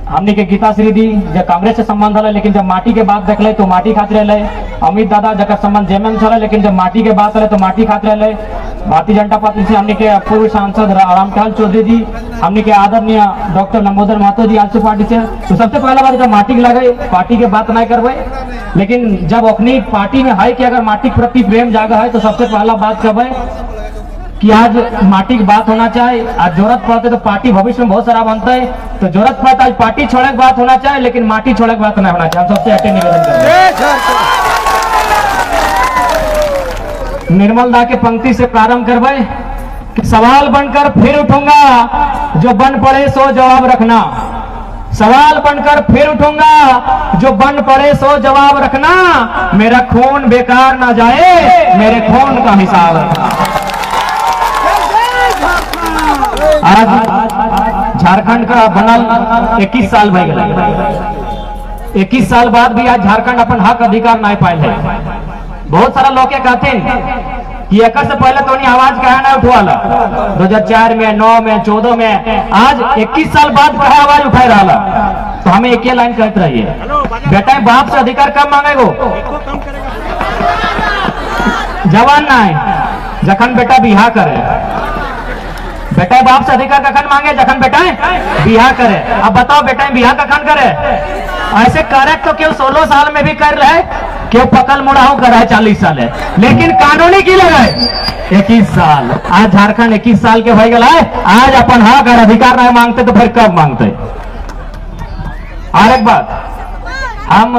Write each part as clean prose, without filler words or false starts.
हमने के गीता श्री दी जब कांग्रेस से संबंध है, लेकिन जब माटी के बात देखले तो माटी खातिर रहे। अमित दादा जब संबंध जेएमएम से, लेकिन जब माटी के बात रहे तो माटी खातिर रहे। भारतीय जनता पार्टी से हमने के पूर्व सांसद रामपाल चौधरी जी, हमने के आदरणीय डॉक्टर लंबोदर महतो जी आलसू पार्टी से। तो सबसे पहला बात जब माटी लगे पार्टी के बात नहीं करवे, लेकिन जब अपनी पार्टी में है कि अगर माटी के प्रति प्रेम जागा है तो सबसे पहला बात करवे कि आज माटी की बात होना चाहिए। आज जरूरत पड़ते तो पार्टी भविष्य में बहुत सारा बनता है, तो जरूरत पड़ता आज पार्टी छोड़े की बात होना चाहिए, लेकिन माटी छोड़े की बात नहीं होना चाहिए। हम सबसे हटे निवेदन करते हैं। निर्मल दा के पंक्ति से प्रारंभ करवे कि सवाल बनकर फिर उठूंगा, जो बन पड़े सो जवाब रखना। सवाल बनकर फिर उठूंगा, जो बन पड़े सो जवाब रखना। मेरा खून बेकार ना जाए, मेरे खून का हिसाब रखना। आज झारखंड का बनल 21 साल भई गए। 21 साल बाद भी आज झारखंड अपन हक अधिकार नहीं पाए है। बहुत सारा लोग कहते कि एक से पहले तो नहीं आवाज कहा ना उठवाला 2004 में, 9 में, 14 में, आज 21 साल बाद कहा आवाज उठाई रहा। तो हमें एक ही लाइन कहते रहिए, बेटा बाप से अधिकार कब मांगेगो? जवान ना है जखन बेटा बिहा करे। बेटा बाप से अधिकार कखन मांगे? जखन बेटा बिहा करे। अब बताओ बेटा बिहा कखन करे? ऐसे करे तो क्यों 16 साल में भी कर रहे, क्यों पकल मुड़ाऊ कर रहा है 40 साल है, लेकिन कानूनी की लगे 21 साल। आज झारखंड 21 साल के हो गया है। आज अपन हक और अधिकार नहीं मांगते तो फिर कब मांगते? और एक बात, हम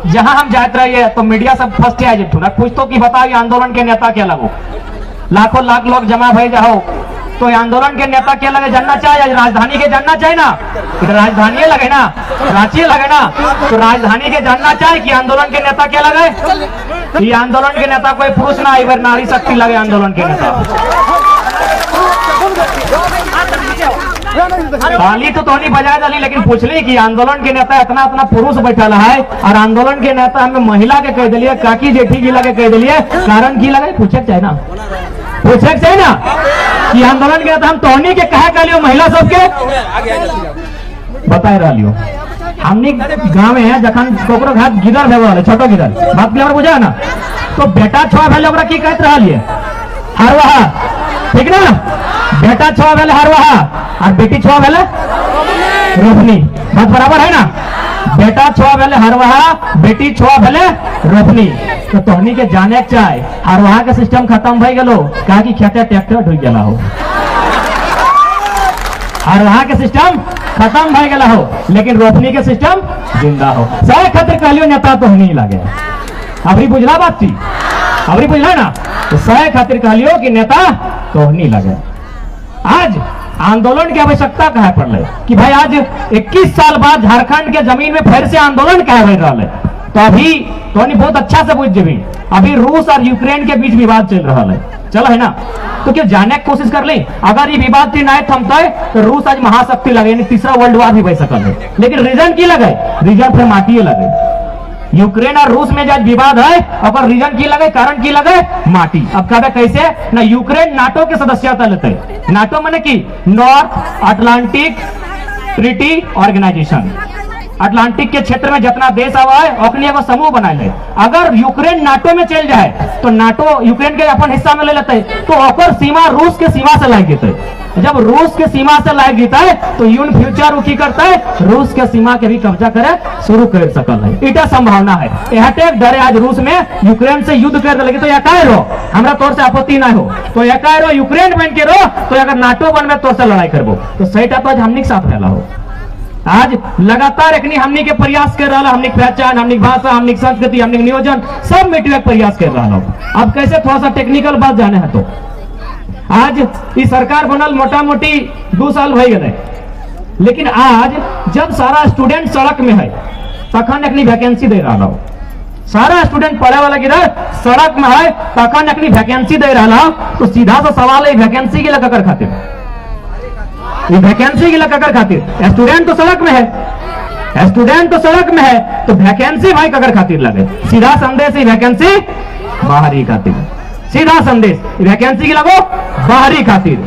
जहां हम जाते रहिए तो मीडिया सब फर्स्ट आ जाए पूछतो कि बताओ आंदोलन के नेता क्या लगो। लाखों लाख लोग जमा भई जाओ तो आंदोलन के नेता क्या लगे जानना चाहिए? राजधानी के जानना चाहिए ना, राजधानी लगे ना, रांची लगे ना, तो राजधानी के जानना चाहिए कि आंदोलन के नेता क्या लगे। ये आंदोलन के नेता कोई पुरुष ना, इधर नारी शक्ति लगे आंदोलन के नेता। ताली तो नहीं बजाए डाली, लेकिन पूछली कि आंदोलन के नेता इतना इतना पुरुष बैठल है और आंदोलन के नेता हमें महिला के कह दिलिए, काकी जेठी की लगे कह दिलिए, कारण की लगे पूछे चाहिए ना, पूछे चाहिए ना कि आंदोलन के नेता हम तोहनी के कहे कह लियो महिला सबके बताए रहा लियो। हमने गाँव में है जखन कोकरो घाट गिदर भेल छोटो गिदर बात क्लियर बुझा ना, तो बेटा छुआ भेल की कहते रहा लिए हरवाहा, ठीक ना, बेटा छुआ भेल हरवाहा और बेटी छुआ भेल रोपनी। बात बराबर है ना? बेटा छुआ भेले हरवाहा, बेटी छुआ भेले रोपनी। तो तोहनी के जाने के चाहे हरवाहा के सिस्टम खत्म भई गेलो, कहा कि खेते ट्रैक्टर ढुक गेला हो। हरवाहा के सिस्टम खत्म भई गेला हो, लेकिन रोपनी के सिस्टम जिंदा हो। सही खातिर कहलियो नेता तो नहीं लगे। अभी बुझला बात थी, अभी बुझला ना, तो सही खातिर कहलियो कि नेता तो नहीं लगे। आज आंदोलन की आवश्यकता कहे पड़ रही कि भाई आज 21 साल बाद झारखंड के जमीन में फिर से आंदोलन कहे हो रहा है। तो अभी तो बहुत अच्छा से बुझ जेबी, अभी रूस और यूक्रेन के बीच विवाद चल रहा है, चलो है ना, तो क्या जाने की कोशिश कर ली। अगर ये विवाद नहीं थमता है तो रूस आज महाशक्ति लगे, यानी तीसरा वर्ल्ड वॉर भी बन सकल है। लेकिन रीजन की लगे? रीजन फिर माटी लगे। यूक्रेन और रूस में जब विवाद है और रीजन की लगे, कारण की लगे? माटी। अब कहते कैसे ना, यूक्रेन नाटो के सदस्यता लेते। नाटो माने की North Atlantic Treaty Organisation, Atlantic के क्षेत्र में जितना देश आवा है अपनी एगो समूह बना ले। अगर यूक्रेन नाटो में चल जाए तो नाटो यूक्रेन के अपन हिस्सा में ले लेते, तो ओकर सीमा रूस के सीमा से लाग जेते। जब रूस के सीमा से लाग जीता है तो यून फ्यूचर वो की करता है, रूस के सीमा के भी कब्जा करे शुरू कर सकल है। इटा संभावना है। यह डरे आज रूस में यूक्रेन से युद्ध कर लगे तो यह रो हमरा तौर से आपत्ति ना हो, तो यह रो यूक्रेन बन के रो, तो अगर नाटो बन में तौर से लड़ाई करबो तो सही तो आज हमनी के साथ रहला हो। आज लगातार एक हमनी के प्रयास कर रहा, हमनी पहचान, हमनी भाषा, हमनी संस्कृति, हमनी नियोजन सब मिटवे प्रयास कर रहा हो। अब कैसे थोड़ा सा टेक्निकल बात जाने है, तो आज ये सरकार बनल मोटा मोटी 2 साल हो गए, लेकिन आज जब सारा स्टूडेंट सड़क में है तखन एक वैकेंसी दे रहा हो। सारा स्टूडेंट पढ़े वाला किधर सड़क में है तखन एक वैकेंसी दे रहा हो। तो सीधा सा सवाल है वैकेंसी के लिए खातिर, वैकेंसी के लिए खातिर स्टूडेंट तो सड़क में है, स्टूडेंट तो सड़क में है, तो वैकेंसी भाई ककर खातिर लगे। सीधा संदेश ही वैकेंसी बाहरी खातिर, सीधा संदेश वैकेंसी की लगो बाहरी खातिर।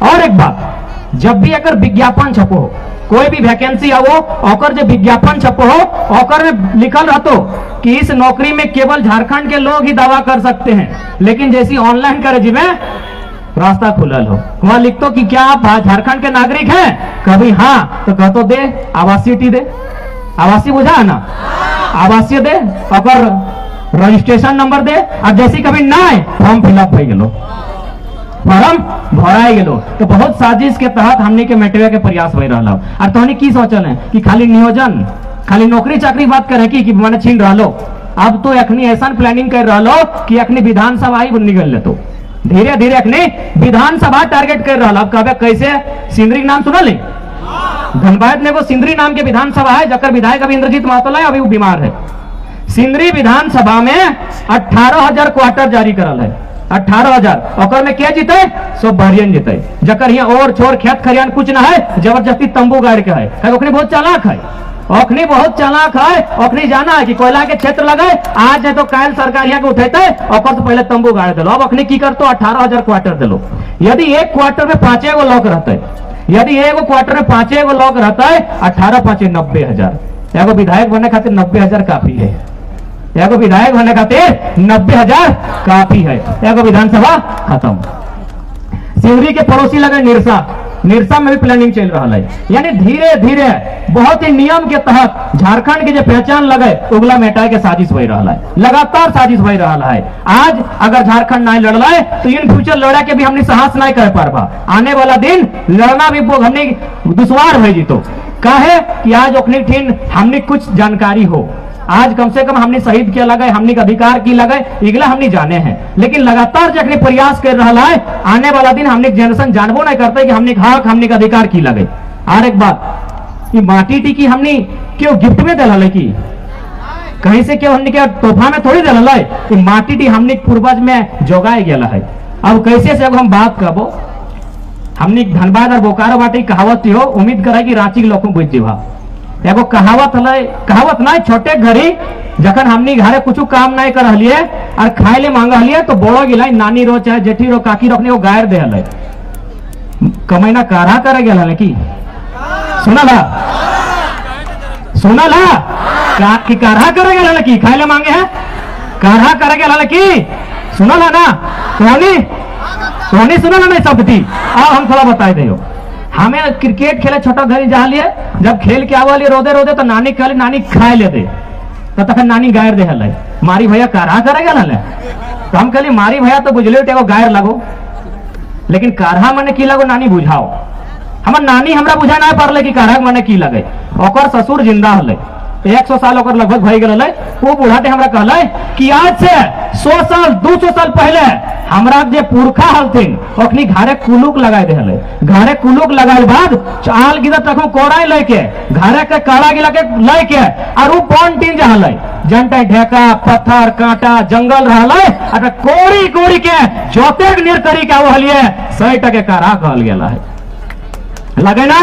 और एक बात, जब भी अगर विज्ञापन छपो कोई भी वैकेंसी आवो और जो विज्ञापन छपो हो और में लिखल रहतो कि इस नौकरी में केवल झारखंड के लोग ही दावा कर सकते हैं, लेकिन जैसी ऑनलाइन करे जी में रास्ता खुलल हो, वहां लिखतो कि क्या आप झारखंड के नागरिक हैं, कभी हाँ तो कहतो दे आवासीय टी दे, आवासीय बुझा है ना, आवासीय दे और रजिस्ट्रेशन नंबर दे, और जैसी कभी ना फॉर्म फिलअप हो गलो, फॉर्म भराए गेलो। तो बहुत साजिश के तहत हमने के मेटवे के प्रयास हो रहा। और तोहनी की सोचल है कि खाली नियोजन खाली नौकरी चाकरी बात करे कि मैंने छीन रहा, अब तो अखनी ऐसा प्लानिंग कर रहा कि अखनी विधानसभा ही निकल ले, तो धीरे धीरे अखनी विधानसभा टारगेट कर रहा। अब कहे कैसे, सिंदरी नाम सुना ले, धनबाद में वो सिंदरी नाम के विधानसभा है, जकर विधायक अभी इंद्रजीत महतो है, अभी वो बीमार है। सिंदरी विधानसभा में 18,000 क्वार्टर जारी करल है, 18,000 और में क्या जीते, सब बहरियन जीते, जकर यहाँ और छोर खेत खरियान कुछ ना है, जबरदस्ती तंबू गाड़ के है, ओखनी बहुत चालाक है, ओखनी बहुत चालाक है, ओखनी जाना है कि कोयला के क्षेत्र लगे, आज है तो कायल सरकार यहाँ के उठेते और तो पहले तंबू गाड़ दिलो। अब ओखनी की करतो 18,000 क्वार्टर दिलो। यदि एक क्वार्टर में 5 गो लॉक रहते, यदि एगो क्वार्टर में 5 गो लॉक रहता है, 18 5 90,000, एगो विधायक बनने खातिर 90,000 काफी है, एगो विधायक बनने खातिर 90,000 काफी है, एगो विधानसभा खत्म। सिंदरी के पड़ोसी लगे निरसा, निरसा में भी प्लानिंग चल रहा है, यानी धीरे धीरे बहुत ही नियम के तहत झारखंड की जो पहचान लगे उगला मेटाए के साजिश हो रहा है, लगातार साजिश हो रहा है। आज अगर झारखंड नहीं लड़ रहा है तो इन फ्यूचर लड़ा के भी हमने साहस नहीं कर पा, आने वाला दिन लड़ना भी हमने दुश्वार हो जीतो। काहे कि आज ओखनी ठीन हमने कुछ जानकारी हो, आज कम से कम हमने शहीद किया लगे, हमने अधिकार की लगे, इगला हमने जाने हैं, लेकिन लगातार जखनी प्रयास कर रहा है, आने वाला दिन हमने जनरेशन जानबो नहीं करते कि हमने हक हमने अधिकार की लगे। और एक बात, ये माटी टीकी हमने क्यों गिफ्ट में दिला है, कि कहीं से क्यों हमने क्या तोहफा में थोड़ी दिला है, कि माटी टी हमने पूर्वज में जोगाए गया है। अब कैसे से अब हम बात करबो, हमने धनबाद और बोकारो बाटे कहावत हो, उम्मीद करे कि रांची के लोगों बुझ जीवा। एगो कहावत है, कहावत ना छोटे घड़ी जखन हमनी घरे कुछ काम नहीं कर लिए और खाए ले मांग लिए तो बड़ो गिलाई नानी रो चाहे जेठी रो काकी रो अपने गायर दे हले, कमैना काढ़ा करे गेल है कि सुनला सुनला कि काढ़ा करे गेल है कि खाए ले मांगे है, काढ़ा करे गेल है कि सुनला ना, सोनी सुनला नहीं शब्द थी। अब हम थोड़ा बताए दे, हमें क्रिकेट खेले छोटा घरी जा लिए, जब खेल के आवल रोदे रोदे तो नानी कहले नानी खाए ले दे, तो तक नानी गायर दे हले, मारी भैया काढ़ा करे गेल हले, तो हम कहली मारी भैया तो बुझले एगो गायर लगो, लेकिन काढ़ा मने की लगो नानी बुझाओ। हमर नानी हमरा बुझा ना पारले कि काढ़ा मने की लगे, ओकर ससुर जिंदा हले, 100 साल ओकर लगभग भई गेल हले, वो बुढ़ाटे हमरा कहले कि आज से 100 साल 200 साल पहले हमरा जे पुरखा हलथिन ओखनी घरे कुलुक लगाए दे हले, घरे कुलुक लगाए बाद चाल गिदा तखो कोड़ाई लेके घरे के काड़ा गिला के लेके और वो बॉन टीन जा हले, जनटे ढेका पत्थर कांटा जंगल रहले, अटा कोड़ी कोड़ी के जोते निर करी के आवलिए 100 के काढ़ा कहल गेला है, लगे ना।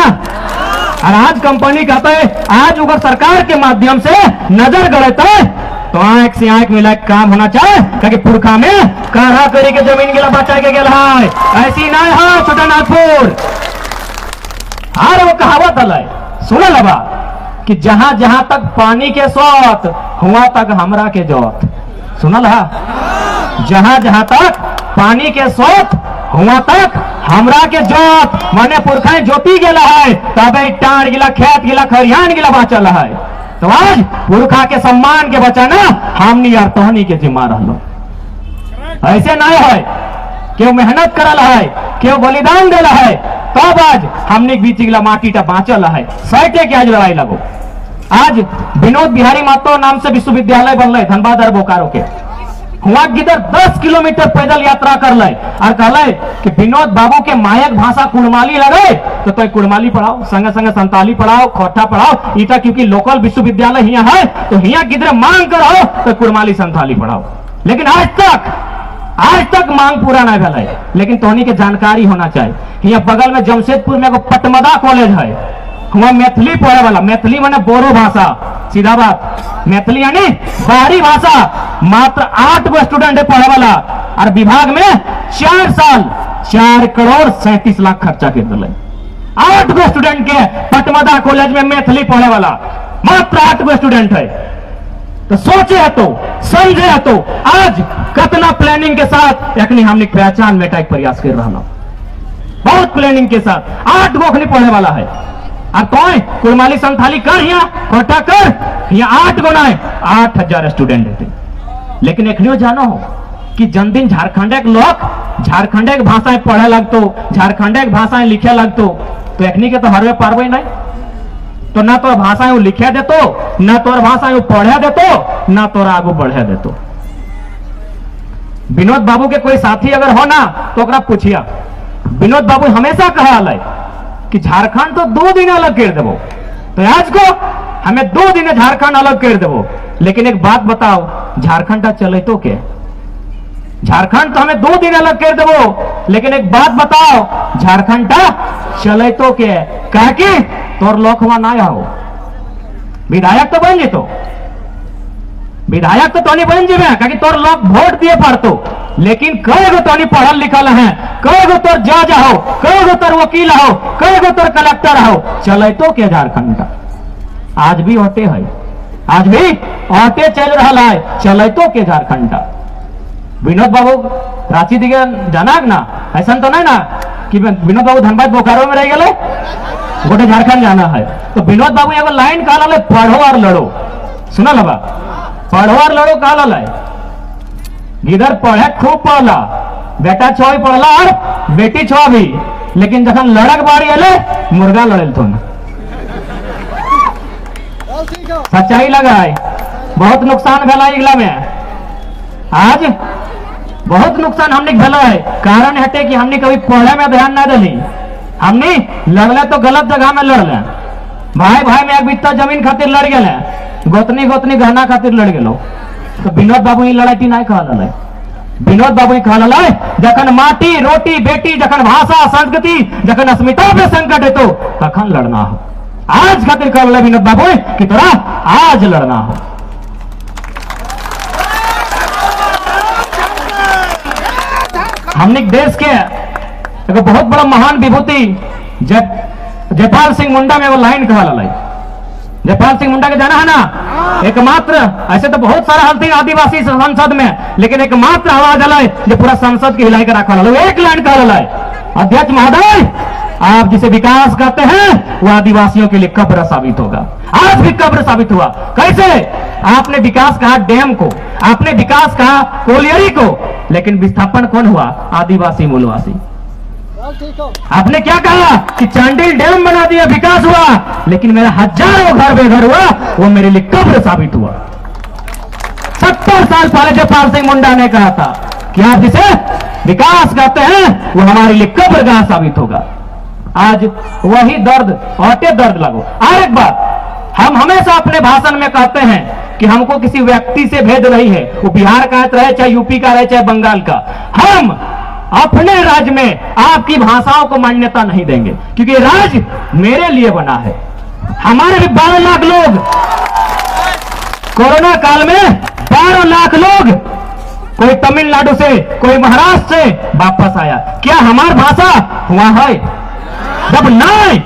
और आज कंपनी कहते है, आज अगर सरकार के माध्यम से नजर गड़ते तो आंख से आंख मिला काम होना चाहिए, क्योंकि पुरखा में काढ़ा करी के जमीन गिला बचा के गेल है, ऐसी ना है छोटानागपुर। और वो कहावत है सुन लबा कि जहां जहां तक पानी के सोत हुआ तक हमरा के जोत, सुनल है, जहां जहां तक पानी के सोत हुआ तक हमरा के जोत, माने पुरखा जोती गेला है, तबे टाड़ गिला खेत गिला खरियान गिला बचल है। तो आज पुरखा के सम्मान के बचाना हमनी और तोहनी के जिम्मा रहलो, ऐसे नहीं है क्यों मेहनत करल है, क्यों बलिदान देला है, तब आज हमनी के बीच गिला माटी टा बाँचल है, सैटे के आज लड़ाई लगो। आज विनोद बिहारी महतो नाम से विश्वविद्यालय बनल धनबाद और बोकारो के, हुआ किधर 10 किलोमीटर पैदल यात्रा कर ले और कहले कि विनोद बाबू के मायक भाषा कुड़माली लगे तो कुड़माली पढ़ाओ, संगे संगे संताली पढ़ाओ, खोटा पढ़ाओ, इटा क्योंकि लोकल विश्वविद्यालय यहाँ है तो यहाँ किधर मांग करो तो कुड़माली संताली पढ़ाओ। लेकिन आज तक मांग पूरा नहीं भेल है, लेकिन तोहनी के जानकारी होना चाहिए। यहाँ बगल में जमशेदपुर में एगो पटमदा कॉलेज है, हुआ मैथिली पढ़े वाला, मैथिली माने बोरो भाषा, सीधा बात, मैथिली यानी बाहरी भाषा, मात्र 8 गो स्टूडेंट है पढ़े वाला, और विभाग में 4 साल 4 करोड़ 37 लाख खर्चा कर दिले। 8 गो स्टूडेंट के पटमदा कॉलेज में मैथिली पढ़ने वाला मात्र 8 गो स्टूडेंट है। तो सोचे है तो समझे है तो आज कितना प्लानिंग के साथ अखनी हमने पहचान मेटा प्रयास कर रहा हूं, बहुत प्लानिंग के साथ 8 गो अखनी पढ़ने वाला है। अब कौन कुलमाली संथाली कर यहाँ कोटा कर यहाँ 8 गो ना 8000 स्टूडेंट है। लेकिन एखनियो जानो हो कि जन दिन झारखंड के लोग झारखंड के भाषाएं पढ़े लगतो, झारखंड के भाषाएं लिखे लगतो, तो एखनी के तो हरवे पारवे नहीं। तो ना तो भाषाएं लिखे देतो, ना तो भाषाएं पढ़े देतो, ना तो आगू बढ़े देतो। विनोद बाबू के कोई साथी अगर हो ना तो ओकरा पूछिया, विनोद बाबू हमेशा कहा है कि झारखंड तो 2 दिन अलग कर देवो, तो आज को हमें 2 दिन झारखंड अलग कर देवो। लेकिन एक बात बताओ, झारखंड का चले तो क्या? झारखंड तो हमें 2 दिन अलग कर देवो, लेकिन एक बात बताओ, झारखंड का चले तो क्या? कह कि तोर लोग वहां ना आओ, विधायक तो बन जेतो, विधायक तो तोनी बन जेबे, कह कि तोर लोग वोट दिए पड़तो। लेकिन कई गो तोनी पढ़ल लिखल है, कई गो तोर जज हो, कई गो तोर वकील हो, कई गो तोर कलेक्टर हो, चले तो क्या झारखंड का? आज भी होते है, आज भी होते चल रहा है, चले तो क्या झारखंड का? विनोद बाबू रांची दिखे जाना ना, ऐसा तो नहीं ना कि विनोद बाबू धनबाद बोकारो में रह गए, गोटे झारखंड जाना है। तो विनोद बाबू एगो लाइन कहा पढ़ो और लड़ो, सुना लबा, पढ़ो और लड़ो कहा है। गिदर पढ़े खूब पढ़ला, बेटा छो पढ़ला और बेटी छो भी, लेकिन जखन लड़क बाड़ी अले मुर्गा लड़ल थो। सच्चाई लगा है, बहुत नुकसान भेला इगला में, आज बहुत नुकसान हमने भेला है। कारण हटे कि हमने कभी पढ़े में ध्यान ना दिली, हमने लड़ले तो गलत जगह में लड़ले, भाई भाई में एक बित्ता जमीन खातिर लड़ गए, गोतनी गोतनी गहना खातिर लड़ गए। तो विनोद बाबू ही लड़ाई नहीं कहल, विनोद बाबू ही कहल जखन माटी रोटी बेटी, जखन भाषा संस्कृति, जखन अस्मिता पे संकट है तो तखन लड़ना हो। आज खातिर कहल विनोद बाबू कि तोरा आज लड़ना हो। हमने देश के एक बहुत बड़ा महान विभूति जयपाल सिंह मुंडा में वो लाइन कहल, जयपाल सिंह मुंडा के जाना है ना, एकमात्र, ऐसे तो बहुत सारा हलती आदिवासी संसद में, लेकिन एकमात्र आवाज है जो पूरा संसद की हिलाई के रखा, एक लाइन कहल, अध्यक्ष महोदय आप जिसे विकास कहते हैं वो आदिवासियों के लिए कब्र साबित होगा। आज भी कब्र साबित हुआ। कैसे? आपने विकास कहा डैम को, आपने विकास कहा कोलियरी को, लेकिन विस्थापन कौन हुआ? आदिवासी मूलवासी। आपने क्या कहा कि चांडिल डैम बना दिया, विकास हुआ, लेकिन मेरा हजारों घर बेघर हुआ, वो मेरे लिए कब्र साबित हुआ। 70 साल पहले जयपाल सिंह मुंडा ने कहा था कि आप जिसे विकास कहते हैं वो हमारे लिए कब्रगाह साबित होगा। आज वही दर्द औटे दर्द लगो। और एक बात हम हमेशा अपने भाषण में कहते हैं कि हमको किसी व्यक्ति से भेद नहीं है, वो बिहार का रहे चाहे यूपी का रहे चाहे बंगाल का, हम अपने राज्य में आपकी भाषाओं को मान्यता नहीं देंगे, क्योंकि राज्य मेरे लिए बना है। हमारे भी 12 लाख लोग कोरोना काल में 12 लाख लोग, कोई तमिलनाडु से कोई महाराष्ट्र से वापस आया। क्या हमारी भाषा वहां है? जब नहीं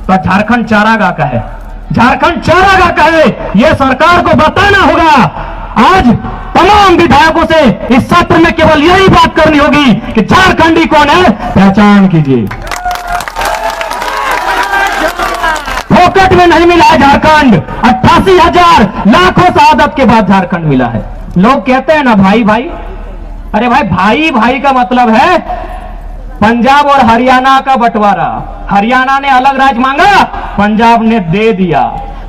तो झारखंड चारागाह का है, झारखंड चारागाह का है, यह सरकार को बताना होगा। आज तमाम विधायकों से इस सत्र में केवल यही बात करनी होगी कि झारखंडी कौन है, पहचान कीजिए। फोकट में नहीं मिला है झारखंड, 88,000 लाखों शहादत के बाद झारखंड मिला है। लोग कहते हैं ना भाई भाई, अरे भाई भाई भाई का मतलब है पंजाब और हरियाणा का बंटवारा। हरियाणा ने अलग राज्य मांगा, पंजाब ने दे दिया।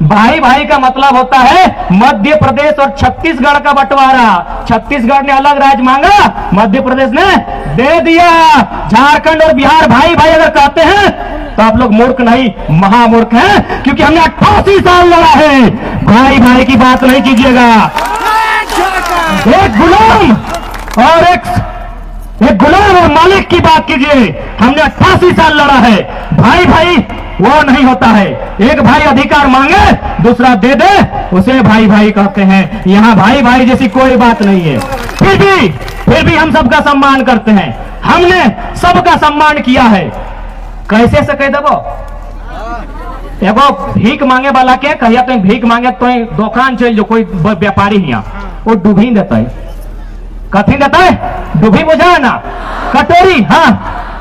भाई भाई का मतलब होता है मध्य प्रदेश और छत्तीसगढ़ का बंटवारा। छत्तीसगढ़ ने अलग राज्य मांगा, मध्य प्रदेश ने दे दिया। झारखंड और बिहार भाई भाई अगर कहते हैं तो आप लोग मूर्ख नहीं महामूर्ख हैं, क्योंकि हमने 88 साल लड़ा है। भाई भाई की बात नहीं कीजिएगा। एक गुलाम और एक गुलाम और मालिक की बात कीजिए। हमने 88 साल लड़ा है। भाई भाई वो नहीं होता है। एक भाई अधिकार मांगे दूसरा दे दे, उसे भाई भाई कहते हैं। यहां भाई भाई जैसी कोई बात नहीं है। फिर भी हम सबका सम्मान करते हैं। हमने सबका सम्मान किया है। कैसे से कह देबो? एगो भीख मांगे वाला के कहिया तो भीख मांगे तो दुकान चल जो कोई व्यापारी हिया वो डूबी देता है। कथी देता है? डूबी बुझा है ना, कटोरी, हाँ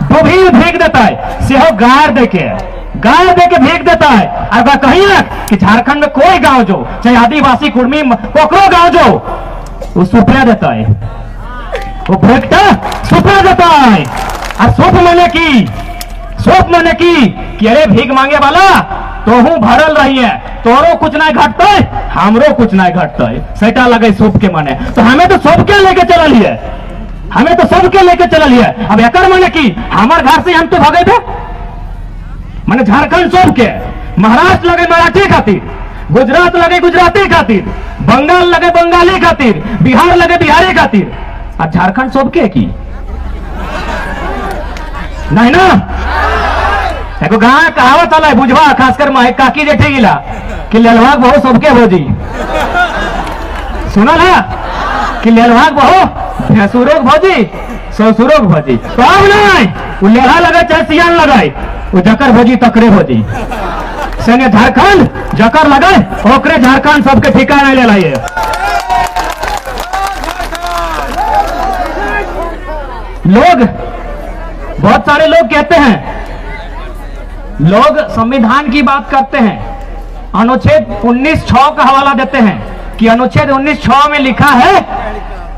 डूबी भीख देता है। सेहो गार दे के भीख देता है। अगर कहीं ना कि झारखंड में कोई गांव जो चाहे आदिवासी कुर्मी कोकरो गांव जो वो सुपरा देता है, वो भीखता सुपरा देता है। और सुप मने की अरे भीख मांगे वाला तो हूं भरल रही है, तोरो कुछ नहीं घटता है, हमरो कुछ नहीं घटता है, सैटा लगे सूप के माने। तो हमें तो सब के लेके चलल है, हमें तो सबके लेके चलल है। अब एकर माने की हमार घर से हम तो भगे थे, माने झारखंड सब के, महाराष्ट्र लगे मराठी खातिर, गुजरात लगे गुजराती खातिर, बंगाल लगे बंगाली खातिर, बिहार लगे बिहारी खातिर, और झारखंड सबके की नहीं ना। एगो गाँव कहावत वाला है बुझवा, खासकर माहे काकी जेठे गिला कि लेलवाग बहु सबके भोजी, सुनल है कि लेलवाग बहु भैंसुरोग भोजी ससुरोग भोजी। तो अब नहीं वो लेहा लगे चाहे सियान लगाए, वो जकर भोजी तकरे भोजी सैन्य झारखंड जकर लगे ओकरे झारखंड सबके ठिकाना ले लाइए। लोग बहुत सारे लोग कहते हैं, लोग संविधान की बात करते हैं, अनुच्छेद 19(6) का हवाला देते हैं कि अनुच्छेद 19(6) में लिखा है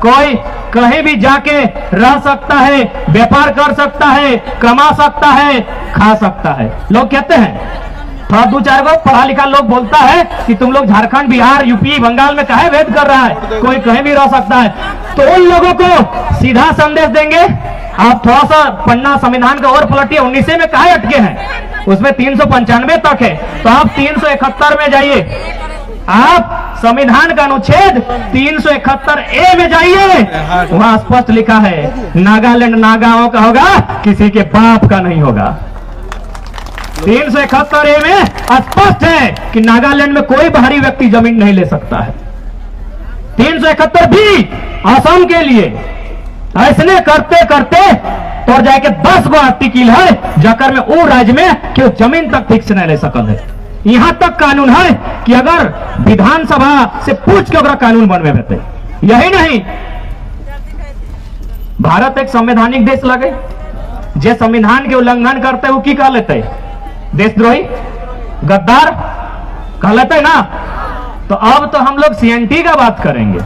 कोई कहीं भी जाके रह सकता है, व्यापार कर सकता है, कमा सकता है, खा सकता है। लोग कहते हैं, थोड़ा दो चार गो पढ़ा लिखा लोग बोलता है कि तुम लोग झारखंड बिहार यूपी बंगाल में काहे भेद कर रहा है, कोई कहीं भी रह सकता है। तो उन लोगों को सीधा संदेश देंगे, आप थोड़ा सा पन्ना संविधान का और पलटिए, 19 में काहे अटके हैं, उसमें 395 तक है, तो आप 371 में जाइए, आप संविधान का अनुच्छेद 371A में जाइए, वहां स्पष्ट लिखा है नागालैंड नागाओं का होगा, किसी के बाप का नहीं होगा। 371A में स्पष्ट है कि नागालैंड में कोई बाहरी व्यक्ति जमीन नहीं ले सकता है। 371 भी असम के लिए ऐसने करते करते तो जाके 10 गो आर्टिकल है जकर में वो राज्य में क्यों जमीन तक ठीक से नहीं ले सकल है। यहां तक कानून है कि अगर विधानसभा से पूछ के अगर कानून बनवे बेते, यही नहीं भारत एक संवैधानिक देश लगे, जे संविधान के उल्लंघन करते वो की कह लेते, देशद्रोही गद्दार कह लेते ना। तो अब तो हम लोग सीएनटी का बात करेंगे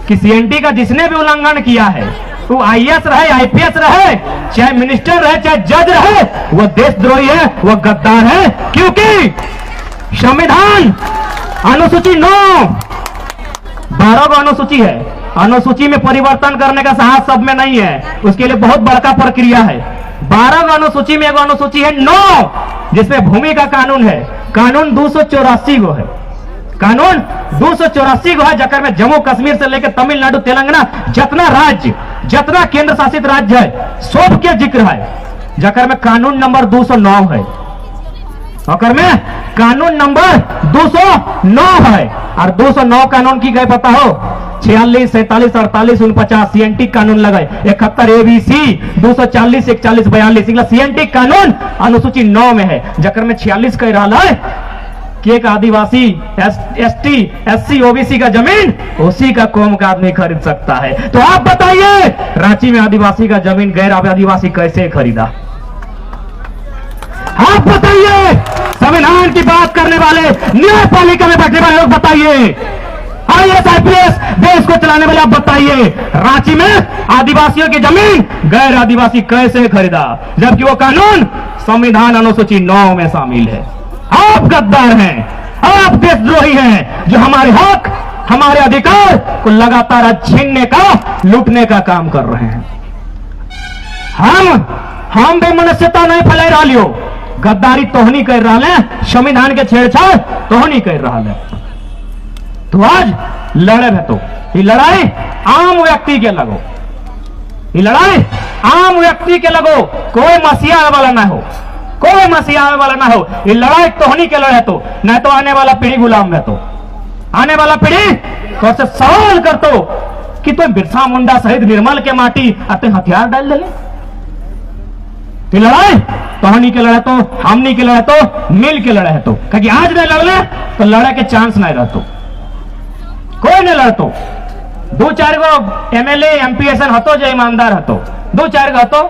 कि सीएनटी का जिसने भी उल्लंघन किया है, वो आईएएस रहे, आईपीएस रहे, चाहे मिनिस्टर रहे, चाहे जज रहे, वो देशद्रोही है, वो गद्दार है। क्योंकि संविधान अनुसूची 9 12 गो अनुसूची है, अनुसूची में परिवर्तन करने का साहस सब में नहीं है, उसके लिए बहुत बड़का प्रक्रिया है। 12 गो अनुसूची में एगो अनुसूची है 9 जिसमें भूमि का कानून है, कानून 284 गो है, कानून 284 गो है, जकर में जम्मू कश्मीर से लेकर तमिलनाडु तेलंगाना जितना राज्य, जितना केंद्र शासित राज्य है सब के जिक्र है, जकर में कानून नंबर 209 है, ओकर में कानून नंबर 209 है। और 209 कानून की गए पता हो, 46, 47, 48, 49 सीएनटी कानून लगाए, 71 एबीसी, 240, 41, 42 सीएनटी कानून अनुसूची 9 में है, जकर में 46 कह रहा है कि एक आदिवासी, एसटी, एससी, ओबीसी का जमीन उसी का कौम का आदमी खरीद सकता है। तो आप बताइए रांची में आदिवासी का जमीन गैर आदिवासी कैसे खरीदा? आप बताइए, संविधान की बात करने वाले, न्यायपालिका में बैठने वाले लोग बताइए, आईएएस आईपीएस देश को चलाने वाले आप बताइए, रांची में आदिवासियों की जमीन गैर आदिवासी कैसे खरीदा, जबकि वो कानून संविधान अनुसूची 9 में शामिल है। आप गद्दार हैं, आप देशद्रोही हैं, जो हमारे हक, हमारे अधिकार को लगातार छीनने का, लूटने का काम कर रहे हैं। हम बेमनस्यता नहीं फैला रहा लियो, गद्दारी तोहनी कर रहा है, संविधान के छेड़छाड़ तोहनी कर रहा है। तो आज लड़े है, तो ये लड़ाई आम व्यक्ति के लगो, ये लड़ाई आम व्यक्ति के लगो, कोई मसीहा वाला ना हो, कोई मसीहा वाला ना हो, ये लड़ाई तोहनी के लड़े, तो नहीं तो आने वाला पीढ़ी गुलाम है, तो आने वाला पीढ़ी तो से सवाल कर तो कि तुम बिरसा मुंडा सहित निर्मल के माटी आते हथियार डाल ले, तो लड़ाई तो हमनी के लड़े तो हमनी के लड़े तो मिल के लड़े तो क्योंकि आज नहीं लड़ले तो लड़े के चांस नहीं रहतो, कोई नहीं लड़तो। दो चार गो एमएलए एमपी ऐसा हतो जो ईमानदार हतो, दो चार गो हतो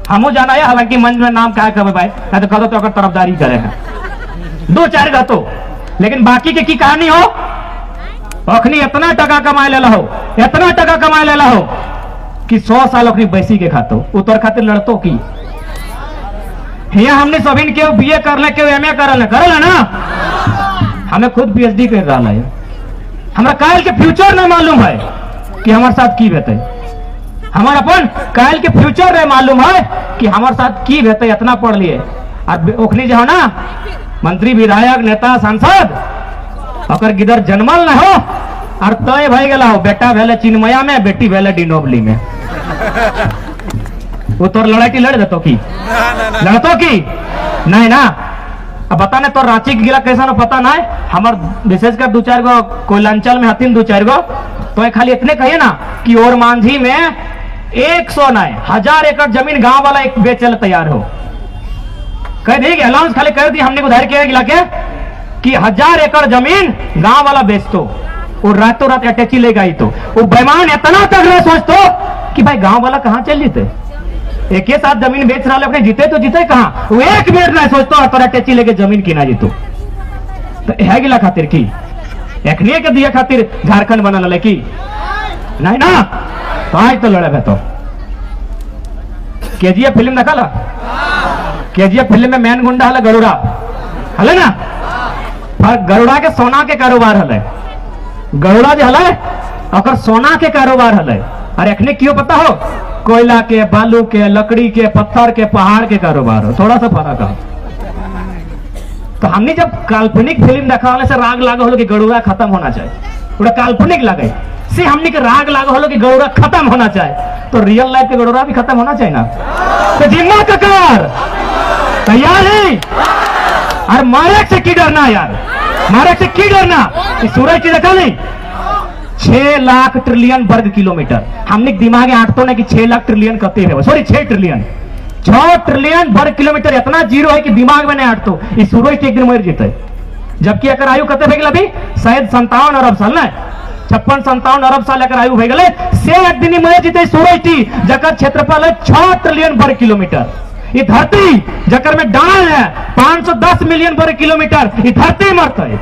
हमू जाना है, हालांकि मंच में नाम क्या कहे भाई ना तो कहो तो अगर तरफदारी करे हैं, दो चार गो हतो, लेकिन बाकी के की कहानी हो अखनी इतना टका कमाए लेला हो, इतना टका कमाए लेला हो कि 100 साल अखनी बैसी के खातो उतर खातिर लड़तो की। यहाँ हमने सभी के बीए कर ले के एमए करल ना, हमें खुद पीएचडी कर रहा है, हमारा काल के फ्यूचर नहीं मालूम है कि हमारे साथ की बेते, हमारा अपन काल के फ्यूचर नहीं मालूम है कि हमारे साथ की बेते, इतना पढ़ लिए। और ओखनी जो ना मंत्री विधायक नेता सांसद अगर गिदर जन्मल न हो और तय भाई गला हो, बेटा भेले चिन्मया में, बेटी भेले डिनोबली में, वो तोर लड़ाई की लड़ देतो की लड़तो की नहीं ना। अब बता ने तो रांची के गिला कैसा ना पता ना है, हमार विशेषकर दो चार गो कोयलांचल में हतीन दो चार गो, तो खाली इतने कहिए ना कि और मांझी में 100 नहीं 1000 एकड़ जमीन गांव वाला एक बेचल तैयार हो, कह दी अलाउंस खाली कर दी हमने उधार किया गिला के कि 1000 एकड़ जमीन गांव वाला बेच तो और रातों रात अटैची ले गई, तो वो बेईमान इतना तगड़ा सोचतो कि भाई गांव वाला कहां चल जीते, एक ही साथ जमीन बेच रहा अपने जीते तो जीते कहां, वो एक बेर ना सोचतो और तोरा टेची लेके जमीन की ना जीतो। तो है गिला खातिर की एकने के दिया खातिर झारखंड बना ले की नहीं ना, तो आज तो लड़े तो केजीएफ फिल्म देखा ला, केजीएफ फिल्म में मैन गुंडा हले गरुड़ा हले ना, और गरुड़ा के सोना के कारोबार हले, गरुड़ा जो हले अगर सोना के कारोबार हले, और एकने क्यों पता हो कोयला के, बालू के, लकड़ी के, पत्थर के, पहाड़ के कारोबार हो, थोड़ा सा फर्क है। तो हमने जब काल्पनिक फिल्म देखा वाले से राग लागा हो कि गरुड़ा खत्म होना चाहिए, थोड़ा काल्पनिक लगे से हमने के राग लागा हो कि गरुड़ा खत्म होना चाहिए, तो रियल लाइफ के गरुड़ा भी खत्म होना चाहिए ना। तो जिम्मा ककार तैयार है, और मारे से की डरना यार, मारे से की डरना, सूरज की देखा नहीं 6 लाख ट्रिलियन वर्ग किलोमीटर, हमने दिमाग आंटतो ना कि 6 लाख ट्रिलियन कते है, सॉरी 6 ट्रिलियन 6 ट्रिलियन वर्ग किलोमीटर इतना जीरो है कि दिमाग में नहीं आंटतो, इस सूरज एक दिन मर जीते, जबकि अगर आयु कते भे अभी शायद 57 अरब साल ना 56-57 अरब साल अगर आयु भे गए से एक दिन मर जीते सूरज टी जकर क्षेत्रफल है 6 ट्रिलियन वर्ग किलोमीटर, ये धरती जकर में डाल है 510 मिलियन वर्ग किलोमीटर, ये धरती मरता है,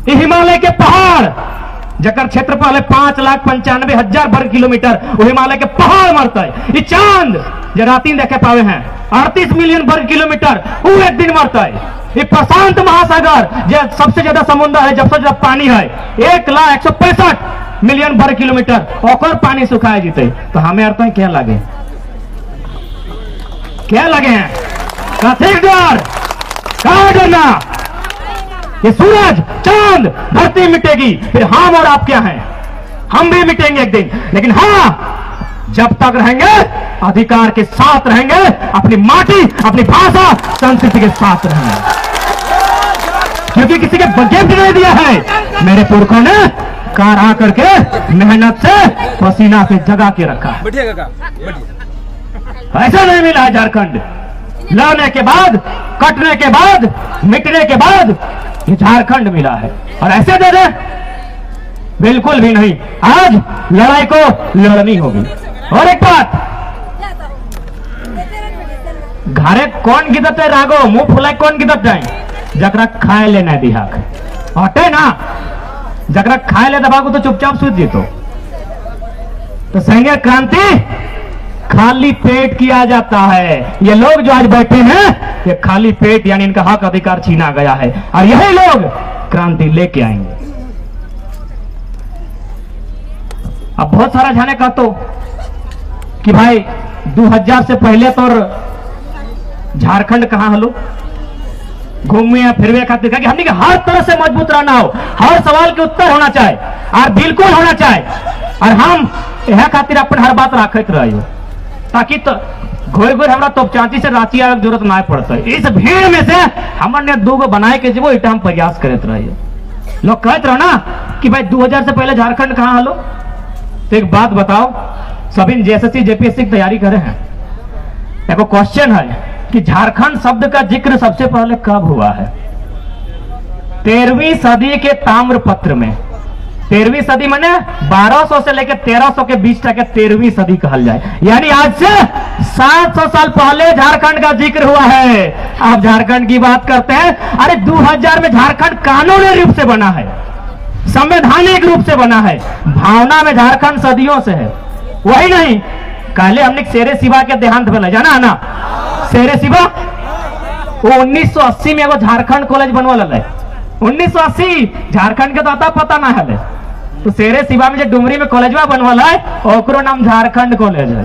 ये हिमालय के पहाड़ जकर क्षेत्रफल है 5,95,000 वर्ग किलोमीटर, वो हिमालय के पहाड़ मरता है, ये चांद जो राती देखे पावे हैं 38 मिलियन वर्ग किलोमीटर, वो एक दिन मरता है, ये प्रशांत महासागर जो सबसे ज्यादा समुद्र है, सबसे ज्यादा पानी है 1,165 मिलियन वर्ग किलोमीटर, और पानी सुखाए जीते। तो हमें अर्थ है क्या लगे, क्या लगे हैं डर, कहां डरना, ये सूरज चांद धरती मिटेगी, फिर हम और आप क्या हैं, हम भी मिटेंगे एक दिन, लेकिन हाँ जब तक रहेंगे अधिकार के साथ रहेंगे, अपनी माटी अपनी भाषा संस्कृति के साथ रहेंगे, क्योंकि किसी के गिफ्ट नहीं दिया है, मेरे पुरखों ने काढ़ा करके मेहनत से पसीना से जगा के रखा है, ऐसा नहीं मिला है झारखंड, लड़ने के बाद कटने के बाद मिटने के बाद ये झारखंड मिला है, और ऐसे दे दे बिल्कुल भी नहीं, आज लड़ाई को लड़नी होगी। और एक बात, घरे कौन गिदत है रागो, मुंह फुलाए कौन गिदत जाए, जकरा खाए लेना दिहाक हटे ना, जकरा खाए ले दबाको तो चुपचाप सूझ जीतो। तो संघीय क्रांति खाली पेट किया जाता है, ये लोग जो आज बैठे हैं ये खाली पेट यानी इनका हक अधिकार छीना गया है, और यही लोग क्रांति लेके आएंगे। अब बहुत सारा जाने का तो कि भाई 2000 से पहले तो झारखंड कहां हलो घूमे फिरवे खातिर, हमने के हर तरह से मजबूत रहना हो, हर सवाल के उत्तर होना चाहे और बिल्कुल होना चाहे, और हम यह खातिर अपन हर बात रखते रहियो, ताकि तो घोर घोर हमारा तोपचाची से रांची आवे जरूरत ना पड़ता है। इस भीड़ में से हमने 2 गो बनाए के जीवो इटा हम प्रयास करते रहिए। लोग कहते रहो ना कि भाई 2000 से पहले झारखंड कहां हलो, तो एक बात बताओ, सभी जेएसएससी जेपीएससी की तैयारी करे हैं, देखो क्वेश्चन है कि झारखंड शब्द का जिक्र सबसे पहले कब हुआ है? 13वीं सदी के ताम्रपत्र में। 13वीं सदी माने 1200 से लेकर 1300 के बीच तक 13वीं सदी कहल जाए, यानी आज से 700 साल पहले झारखंड का जिक्र हुआ है। आप झारखंड की बात करते हैं, अरे 2000 में झारखंड कानूनी रूप से बना है, संवैधानिक रूप से बना है। भावना में झारखंड सदियों से है। वही नहीं, पहले हमने शेरे शिवा के देहांत में जाना है ना, शेरे शिवा वो 1980 में वो झारखंड कॉलेज बनवा है। 1980 झारखंड के तो आता पता ना है, तो शेरे शिवा में जो डुमरी में कॉलेजवा बनवा है ओकरो नाम झारखंड कॉलेज है।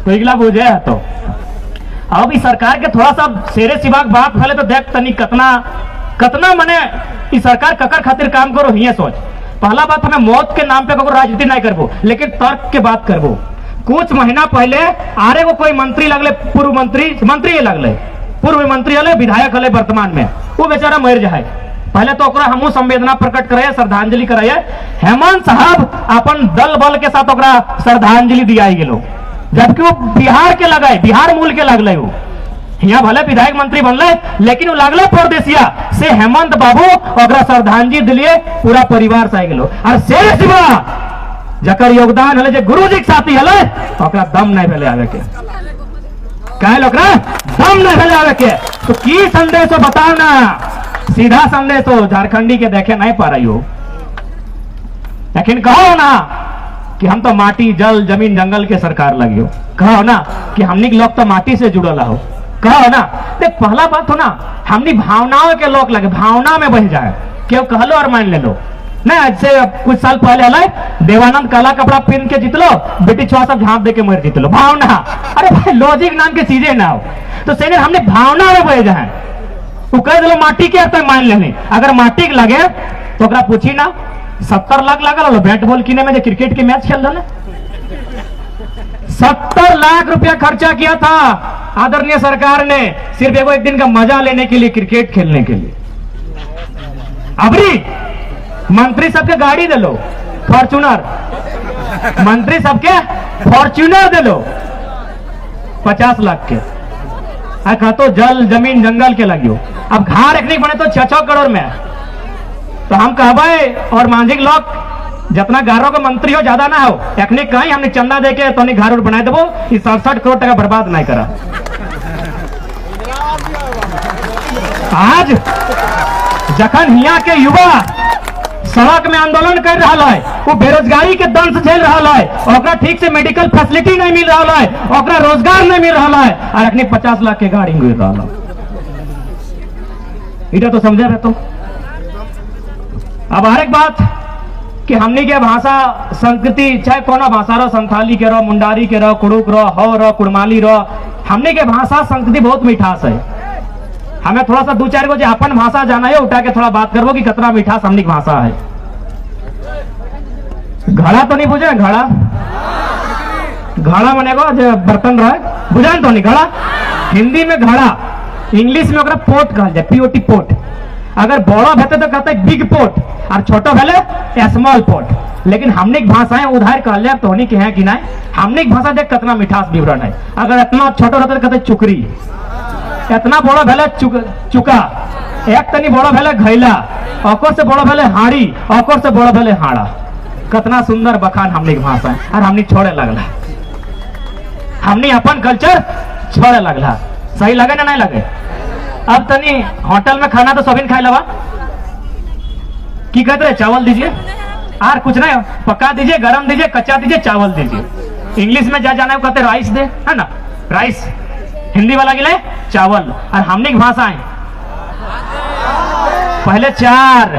तो इगला बुझे है। तो अब इस सरकार के थोड़ा सा शेरे शिवा की बात फैले तो देख तनी कतना मने इस सरकार ककर खातिर काम करो हिये सोच। पहला बात, हमें मौत के नाम पे कोई राजनीति नहीं करबो, लेकिन तर्क के बात करबो। कुछ महीना पहले आरे को कोई मंत्री लगले, पूर्व मंत्री लगले, पूर्व मंत्री हले, विधायक हले, वर्तमान में वो बेचारा मर जाए। पहले तो ओकरा हमू संवेदना प्रकट करे, श्रद्धांजलि करे। हेमंत साहब अपन दल बल के साथ ओकरा श्रद्धांजलि दिया गेलो, जबकि वो बिहार के लगे, बिहार मूल के लगले। वो यहाँ भले विधायक मंत्री बनले, लेकिन वो लगले परदेसिया से हेमंत बाबू ओकरा श्रद्धांजलि दिलिए, पूरा परिवार से गेलो। और शेर शिवा जकर योगदान हले, जे गुरु जी के साथी हले, ओकरा दम नहीं भेले आवे के, कहल ओकरा दम नहीं भेले आवे के। तो की संदेश हो बताओ ना, सीधा संदेश हो, झारखंडी के देखे नहीं पा रही हो। लेकिन कहो ना कि हम तो माटी जल जमीन जंगल के सरकार लगी हो, कहो ना कि हमनी लोग तो माटी से जुड़ल हो, कहो ना। देख पहला बात हो ना, हमनी भावनाओं के लोग लगे, भावना में बह जाए, क्यों कहलो और मान ले लो। नहीं, आज से कुछ साल पहले हले देवानंद काला कपड़ा पहन के जीतलो, बेटी छुआ सब झांप दे के मर जीतलो। भावना, अरे भाई लॉजिक नाम के चीजें ना हो। तो सही हमने भावना में बह जाए, वो कह दिलो माटी के तक मान लेनी। अगर माटी के लगे तो ओकरा पूछी ना, 70 लाख लगल बैट बॉल किने में, जो क्रिकेट के मैच खेल रहे 70 लाख रुपया खर्चा किया था आदरणीय सरकार ने, सिर्फ एक दिन का मजा लेने के लिए, क्रिकेट खेलने के लिए। अबरी मंत्री सबके गाड़ी दे लो, फॉर्च्यूनर, मंत्री सबके फॉर्च्यूनर दे लो 50 लाख के। कहा तो जल जमीन जंगल के लगियो। अब घर रखने बने तो 6-6 करोड़ में। तो हम कहबे और मांझिक लोग जितना गारों का मंत्री हो ज्यादा ना हो, एखने कहीं हमने चंदा देके तो घर और बना देवो, 67 करोड़ टका बर्बाद नहीं करा। आज जखन हिया के युवा सड़क में आंदोलन कर रहा है, वो बेरोजगारी के दंश झेल रहा है, ओकरा ठीक से मेडिकल फैसिलिटी नहीं मिल रहा है, ओकरा रोजगार नहीं मिल रहा है, और अखनी 50 लाख के गाड़ी गिर रहा है। इधर तो समझे रहे। तो अब हर एक बात कि हमनी के भाषा संस्कृति, चाहे कोना भाषा रो, संथाली के रो, मुंडारी के रो, कुड़ुक रो, हो रो, कुड़माली रो, हमनी के भाषा संस्कृति बहुत मिठास है। हमें थोड़ा सा 2-4 को जो अपन भाषा जाना है उठा के थोड़ा बात करबो कि कितना मिठास हमनी की भाषा है। घड़ा तो नहीं बुझे, घड़ा घड़ा मने को जो बर्तन रहे बुझान तो नहीं, घड़ा हिंदी में घड़ा, इंग्लिश में ओकरा पोट कहल जाए, पीओटी पोट। अगर बड़ा भेते तो कहते बिग पोट, और छोटा भेले स्मॉल पोट। लेकिन हमने भाषाएं उधार कहल जाए तो के हैं कि नहीं, हमने भाषा देख कितना मिठास विवरण है। अगर इतना छोटा रहता तो कहते चुकरी, इतना बड़ा भेले चुका, एक तनी बड़ा भेले घैला, ओकर से बड़ा भेले हाड़ी, ओकर से बड़ा भेले हाड़ा। कितना सुंदर बखान हमने भाषा है, और हमने छोड़े लगला, हमने अपन कल्चर छोड़े लगला। सही लगे ना नहीं लगे? अब तनी होटल में खाना तो सभी खाए लवा, की कहते रहे चावल दीजिए, और कुछ नहीं पका दीजिए, गरम दीजिए, कच्चा दीजिए, चावल दीजिए। इंग्लिश में जा जाना है कहते राइस दे, है ना, राइस। हिंदी वाला के लिए चावल। और हमने भाषाएं पहले 4,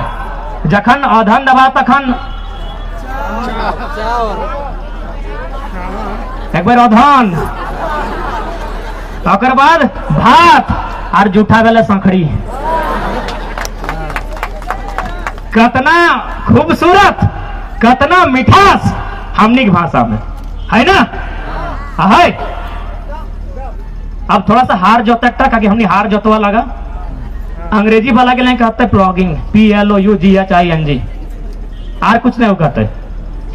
जखन अधन दबा तखन एक बार अधन, ओकर बाद भात, और जूठा वाला संखड़ी। कितना खूबसूरत, कितना मिठास हमनी की भाषा में है ना, है। अब थोड़ा सा हार जोतकता का कि हमने हार जोतवा लगा। अंग्रेजी वाला के लिए कहते प्लॉगिंग, PLOUGHING, और कुछ नहीं कहते।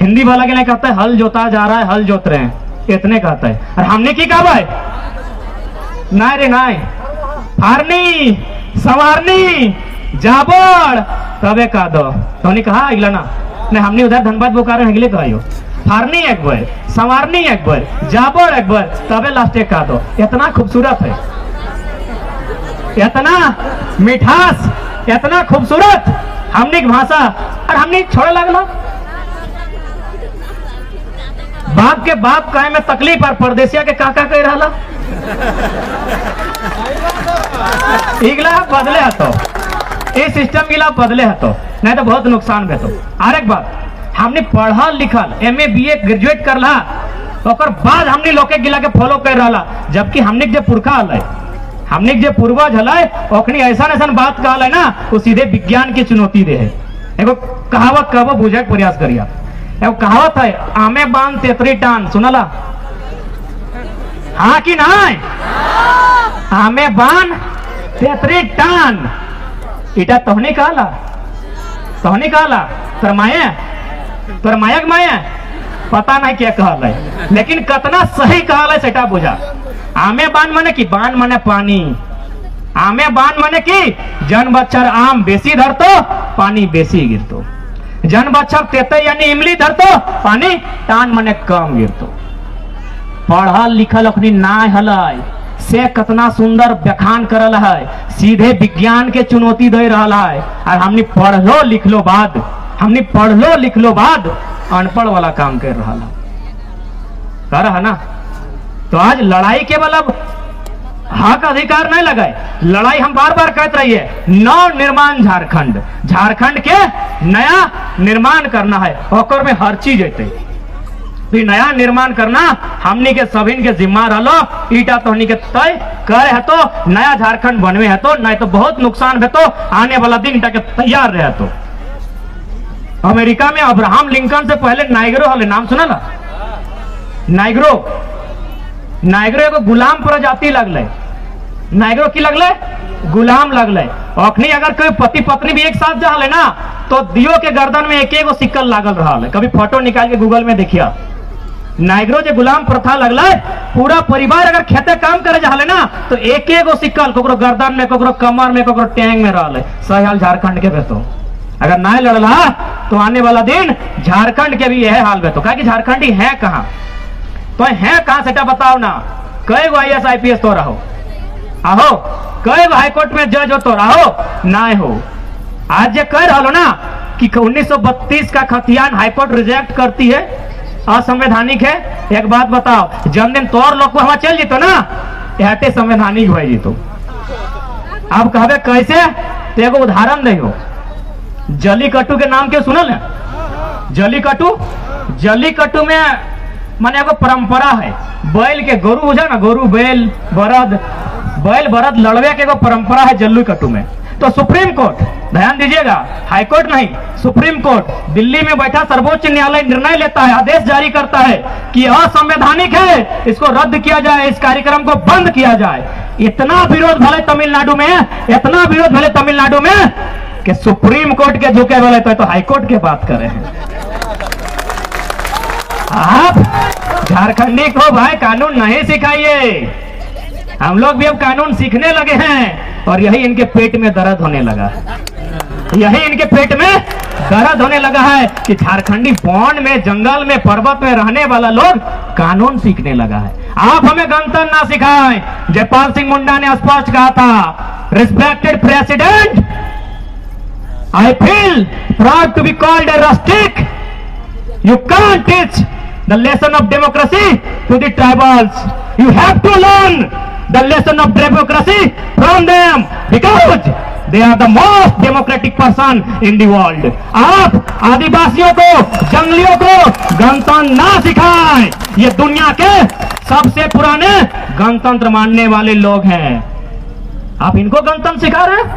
हिंदी वाला के लिए कहते हल जोता जा रहा है, हल जोत रहे हैं। इतने कहता है। और हमने की कहा भाई नाय रे नाय फारनी सवारनी जाबड़ तबे कह दो तो नहीं कहा अगला ना नहीं हमने उधर धनबाद बोकारो अगले कहो फारनी एक बार संवारनी एक बार जाबड़ एक बार तबे लास्ट एक कह दो। इतना खूबसूरत है, इतना मिठास, इतना खूबसूरत हमने की भाषा। और हमने छोड़े लगला बाप के बाप कहे में तकलीफ और परदेसिया के काका कह रहा इगला बदले हतो इस सिस्टम गिला बदले हतो नहीं तो बहुत नुकसान भेतो। और एक बात हमने पढ़ल लिखल एमए बीए ग्रेजुएट करला ओकर बाद हमने लोग के गिला के फॉलो कर रहा, जबकि हमने जो पुरखा हल हमने जो पूर्वज हल ओखनी ऐसा ऐसा बात कहल है ना वो सीधे विज्ञान की चुनौती दे है। एगो कहावत कहबो बुझे के प्रयास करिया। एगो कहावत है आमे बांध तेतरी टान सुनला हाँ कि नहीं आमे बांध तेतरी टान इटा तोहनी कहला तोर माया के माया पता नहीं क्या कहल है लेकिन कितना सही कहल है सेटा बुझा। आमे बान माने की बान माने पानी, आमे बान माने की जन बच्चर आम बेसी धरतो पानी बेसी गिरतो, जन बच्चर तेते यानी इमली धरतो पानी टान माने कम गिरतो। पढ़ल लिखल अपनी नाय हलय से कितना सुंदर व्याख्यान करल है, सीधे विज्ञान के चुनौती दे रहा है। और हमने पढ़लो लिखलो बाद अनपढ़ वाला काम कर रहा है ना। तो आज लड़ाई केवल अब हक अधिकार नहीं लगाए, लड़ाई हम बार बार कहते रहिए नव निर्माण झारखंड के नया निर्माण करना है और में हर चीज है नया निर्माण करना हमनी के सभी के जिम्मा रहो। ईटा तो हमनी के तय करे है तो नया झारखंड बनवे है तो नहीं तो बहुत नुकसान है तो आने वाला दिन ईटा के तैयार रहे तो। अमेरिका में अब्राहम लिंकन से पहले नाइग्रो हले नाम सुना ना नाइग्रो एगो गुलाम प्रजाति लगले नाइग्रो की लगले गुलाम लगले। अखनी अगर कोई पति पत्नी भी एक साथ जा ना तो दियो के गर्दन में एक एगो सिक्कल लागल रहा है। कभी फोटो निकाल के गूगल में देखिया नाइग्रो जो गुलाम प्रथा लगल पूरा परिवार अगर खेते काम करे जा ना तो एक एगो सिक्कल कोकरो गर्दन में कोकरो कमर में कोकरो टैंग में रहा है। सही हाल झारखंड के बेतो अगर ना लड़ला तो आने वाला दिन झारखंड के भी यह हाल बेतो क्या झारखंडी है कहाँ तो है कहाँ सेटा बताओ ना। कई गो IAS IPS तो रहो आहो कई हाईकोर्ट में जज हो तो रहो ना हो। आज ये कह रहा ना कि 1932 का खतियान हाईकोर्ट रिजेक्ट करती है असंवैधानिक है। एक बात बताओ जन दिन तोर लोग को हवा चल जीतो ना यहते संवैधानिक हो जीतो। अब कहबे कैसे तो एगो उदाहरण दे हो जलीकट्टू के नाम क्यों सुनल है जलीकट्टू में माने एगो परंपरा है बैल के गोरू बुझा ना गोरू बैल बरद लड़वे के एगो परंपरा है जल्लीकट्टू में। तो सुप्रीम कोर्ट ध्यान दीजिएगा हाई कोर्ट नहीं सुप्रीम कोर्ट दिल्ली में बैठा सर्वोच्च न्यायालय निर्णय लेता है आदेश जारी करता है कि असंवैधानिक है इसको रद्द किया जाए इस कार्यक्रम को बंद किया जाए। इतना विरोध भले तमिलनाडु में कि सुप्रीम कोर्ट के झुके वाले तो हाई कोर्ट की बात कर रहे हैं। आप झारखंडी को भाई कानून नहीं सिखाइए, हम लोग भी अब कानून सीखने लगे हैं और यही इनके पेट में दर्द होने लगा है कि झारखंडी वन में जंगल में पर्वत में रहने वाला लोग कानून सीखने लगा है। आप हमें गणतंत्र ना सिखाएं। जयपाल सिंह मुंडा ने स्पष्ट कहा था respected president I feel proud to be called a rustic you can't teach the lesson of democracy to the tribals. You have to learn the lesson of democracy from them because they are the most democratic person in the world. आप आदिवासियों को जंगलियों को गणतंत्र ना सिखाएं। ये दुनिया के सबसे पुराने गणतंत्र मानने वाले लोग हैं, आप इनको गणतंत्र सिखा रहे हैं।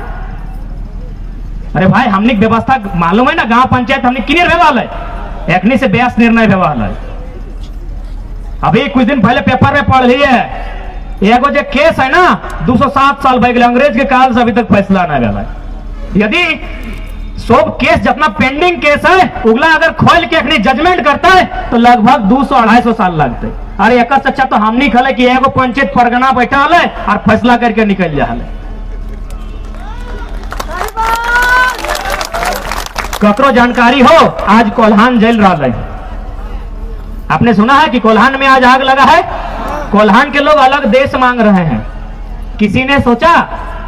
अरे भाई हमने व्यवस्था मालूम है ना गांव पंचायत हमने किन्हीं व्यवहार है एकनी से बेस निर्णय व्यवहार है। अभी कुछ दिन पहले पेपर में पढ़ लिए एगो जो केस है ना 207 साल भय गए अंग्रेज के काल से अभी तक फैसला ना गया। यदि सब केस जितना पेंडिंग केस है उगला अगर खोल के अपनी जजमेंट करता है तो लगभग 200-250 साल लगते। अरे एक अच्छा तो हम नहीं खले कि एगो पंचायत परगना बैठा है और फैसला करके निकल जा है। ककरो जानकारी हो आज कोल्हान जल रहा है, आपने सुना है कि कोल्हान में आज आग लगा है। कोल्हान के लोग अलग देश मांग रहे हैं। किसी ने सोचा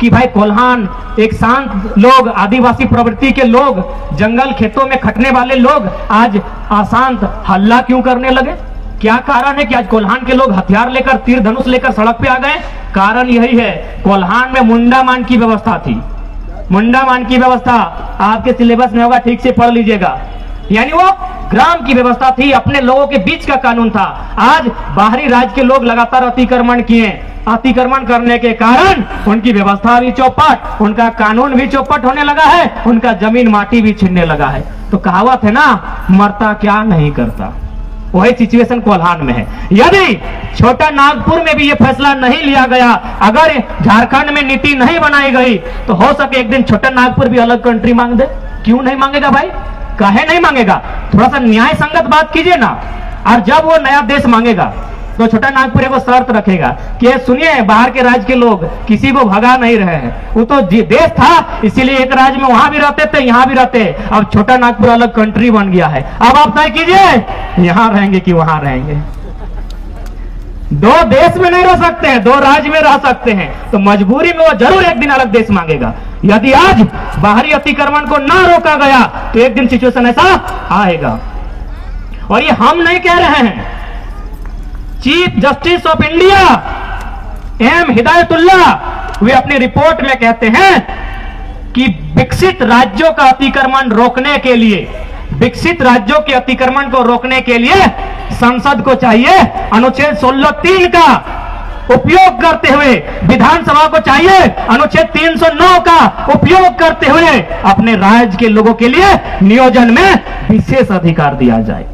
कि भाई कोल्हान एक शांत लोग, आदिवासी प्रवृत्ति के लोग, जंगल खेतों में खटने वाले लोग आज अशांत हल्ला क्यों करने लगे? क्या कारण है कि आज कोल्हान के लोग हथियार लेकर, तीर धनुष लेकर सड़क पे आ गए? कारण यही है, कोल्हान में मुंडा मान की व्यवस्था थी। मुंडा मान की व्यवस्था आपके सिलेबस में होगा, ठीक से पढ़ लीजिएगा। यानी वो ग्राम की व्यवस्था थी, अपने लोगों के बीच का कानून था। आज बाहरी राज्य के लोग लगातार अतिक्रमण किए, अतिक्रमण करने के कारण उनकी व्यवस्था भी चौपट, उनका कानून भी चौपट होने लगा है, उनका जमीन माटी भी छीनने लगा है। तो कहावत है ना, मरता क्या नहीं करता, वही सिचुएशन कोल्हान में है। यदि छोटा नागपुर में भी ये फैसला नहीं लिया गया, अगर झारखंड में नीति नहीं बनाई गई, तो हो सके एक दिन छोटा नागपुर भी अलग कंट्री मांग दे। क्यों नहीं मांगेगा भाई? काहे नहीं मांगेगा? थोड़ा सा न्याय संगत बात कीजिए ना। और जब वो नया देश मांगेगा तो छोटा नागपुर वो शर्त रखेगा कि सुनिए, बाहर के राज्य के लोग किसी को भगा नहीं रहे हैं, वो तो देश था इसीलिए एक राज्य में वहां भी रहते थे, यहाँ भी रहते, अब छोटा नागपुर अलग कंट्री बन गया है। अब आप तय कीजिए यहाँ रहेंगे कि वहां रहेंगे। दो देश में नहीं रह सकते हैं, दो राज्य में रह सकते हैं, तो मजबूरी में वो जरूर एक दिन अलग देश मांगेगा। यदि आज बाहरी अतिक्रमण को ना रोका गया तो एक दिन सिचुएशन ऐसा आएगा। और ये हम नहीं कह रहे हैं, chief justice of India M Hidayatullah वे अपनी रिपोर्ट में कहते हैं कि विकसित राज्यों का अतिक्रमण रोकने के लिए, विकसित राज्यों के अतिक्रमण को रोकने के लिए संसद को चाहिए अनुच्छेद 16(3) का उपयोग करते हुए, विधानसभा को चाहिए अनुच्छेद 309 का उपयोग करते हुए अपने राज्य के लोगों के लिए नियोजन में विशेष अधिकार दिया जाए।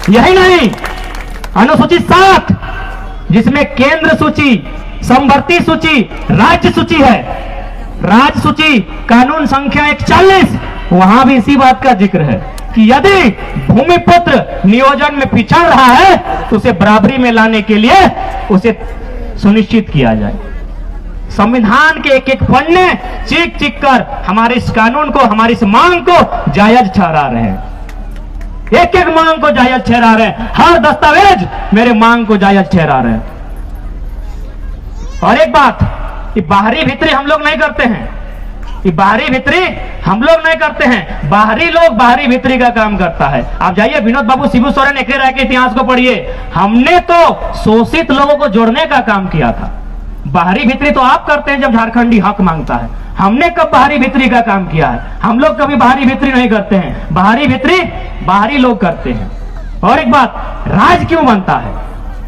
यही नहीं, अनुसूची 7 जिसमें केंद्र सूची, समवर्ती सूची, राज्य सूची है, राज्य सूची कानून संख्या 41, वहां भी इसी बात का जिक्र है कि यदि भूमिपुत्र नियोजन में पिछड़ रहा है तो उसे बराबरी में लाने के लिए उसे सुनिश्चित किया जाए। संविधान के एक एक पन्ने चीख चीख कर हमारे इस कानून को, हमारी इस मांग को जायज ठहरा रहे हैं। एक एक मांग को जायज ठहरा रहे हैं, हर दस्तावेज मेरे मांग को जायज ठहरा रहे हैं। और एक बात, ये बाहरी भीतरी हम लोग नहीं करते हैं, ये बाहरी भीतरी हम लोग नहीं करते हैं, बाहरी लोग बाहरी भीतरी का काम करता है। आप जाइए विनोद बाबू शिबू सोरेन एक राय के इतिहास को पढ़िए, हमने तो शोषित लोगों को जोड़ने का काम किया था। बाहरी भीतरी तो आप करते हैं जब झारखंडी हक मांगता है, हमने कब बाहरी भीतरी का काम किया है? हम लोग कभी बाहरी भीतरी नहीं करते हैं, बाहरी भीतरी बाहरी लोग करते हैं। और एक बात, राज क्यों बनता है?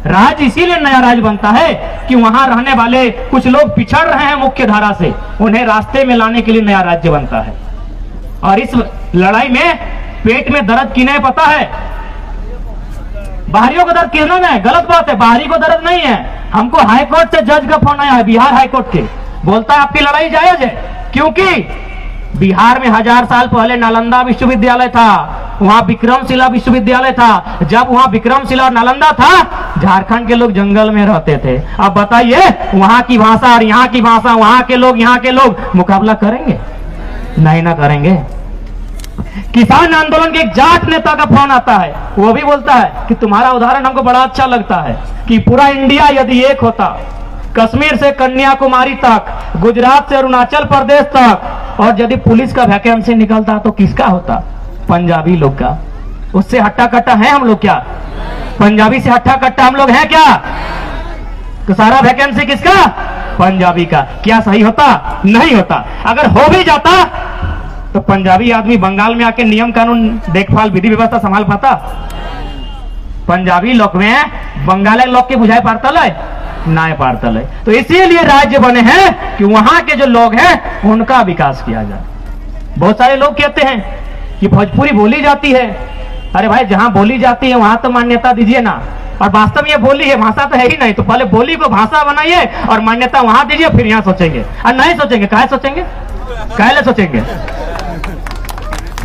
राज इसीलिए नया राज बनता है कि वहां रहने वाले कुछ लोग पिछड़ रहे हैं मुख्य धारा से, उन्हें रास्ते में लाने के लिए नया राज्य बनता है। और इस लड़ाई में पेट में दर्द किन्हें पता है? बाहरियों को दर्द किसने में? गलत बात है, बाहरी को दर्द नहीं है। हमको हाईकोर्ट से जज का फोन आया है, बिहार हाईकोर्ट के, बोलता है आपकी लड़ाई जायज है, क्योंकि बिहार में 1000 साल पहले नालंदा विश्वविद्यालय था, वहां विक्रमशिला विश्वविद्यालय था। जब वहां विक्रमशिला और नालंदा था, झारखंड के लोग जंगल में रहते थे। अब बताइए, वहां की भाषा और यहाँ की भाषा, वहां के लोग यहाँ के लोग मुकाबला करेंगे? नहीं ना करेंगे। किसान आंदोलन के एक जाट नेता का फोन आता है, वो भी बोलता है कि तुम्हारा उदाहरण हमको बड़ा अच्छा लगता है कि पूरा इंडिया यदि एक होता, कश्मीर से कन्याकुमारी तक, गुजरात से अरुणाचल प्रदेश तक, और यदि पुलिस का वैकेंसी निकलता तो किसका होता? पंजाबी लोग का। उससे हट्टा कट्टा है हम लोग क्या? पंजाबी से हट्टा कट्टा हम लोग हैं क्या? तो सारा वैकेंसी किसका? पंजाबी का। क्या सही होता? नहीं होता। अगर हो भी जाता तो पंजाबी आदमी बंगाल में आके नियम कानून देखभाल विधि व्यवस्था संभाल पाता? पंजाबी लोग में बंगाली लोग के बुझाए पारतल है, नाय पारतल है। तो इसीलिए राज्य बने हैं कि वहां के जो लोग हैं उनका विकास किया जाए। बहुत सारे लोग कहते हैं कि भोजपुरी बोली जाती है। अरे भाई, जहां बोली जाती है वहां तो मान्यता दीजिए ना। और वास्तव में ये बोली है, भाषा तो है ही नहीं। तो पहले बोली को भाषा बनाइए और मान्यता वहां दीजिए, फिर यहाँ सोचेंगे। और नहीं सोचेंगे, काहे सोचेंगे, काहे सोचेंगे?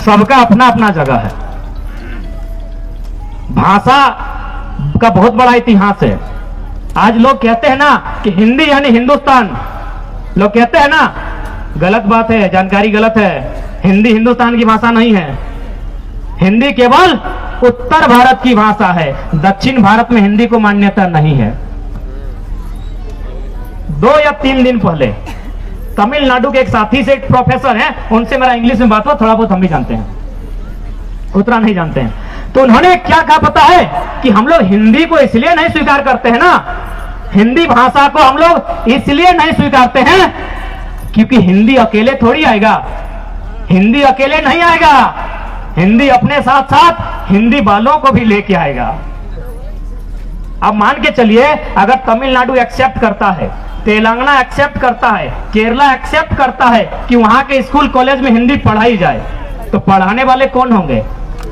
सबका अपना अपना जगह है। भाषा का बहुत बड़ा इतिहास है। आज लोग कहते हैं ना कि हिंदी यानी हिंदुस्तान, लोग कहते हैं ना, गलत बात है, जानकारी गलत है। हिंदी हिंदुस्तान की भाषा नहीं है। हिंदी केवल उत्तर भारत की भाषा है, दक्षिण भारत में हिंदी को मान्यता नहीं है। 2 या 3 दिन पहले तमिलनाडु के एक साथी से, एक प्रोफेसर हैं, उनसे मेरा इंग्लिश में बात हुआ, थोड़ा बहुत हम भी जानते हैं, उतना नहीं जानते हैं। तो उन्होंने क्या कहा पता है कि हम लोग हिंदी को इसलिए नहीं स्वीकार करते हैं ना, हिंदी भाषा को हम लोग इसलिए नहीं स्वीकारते हैं क्योंकि हिंदी अकेले थोड़ी आएगा, हिंदी अकेले नहीं आएगा, हिंदी अपने साथ साथ हिंदी वालों को भी लेके आएगा। अब मान के चलिए, अगर तमिलनाडु एक्सेप्ट करता है, तेलंगाना एक्सेप्ट करता है, केरला एक्सेप्ट करता है कि वहां के स्कूल कॉलेज में हिंदी पढ़ाई जाए, तो पढ़ाने वाले कौन होंगे?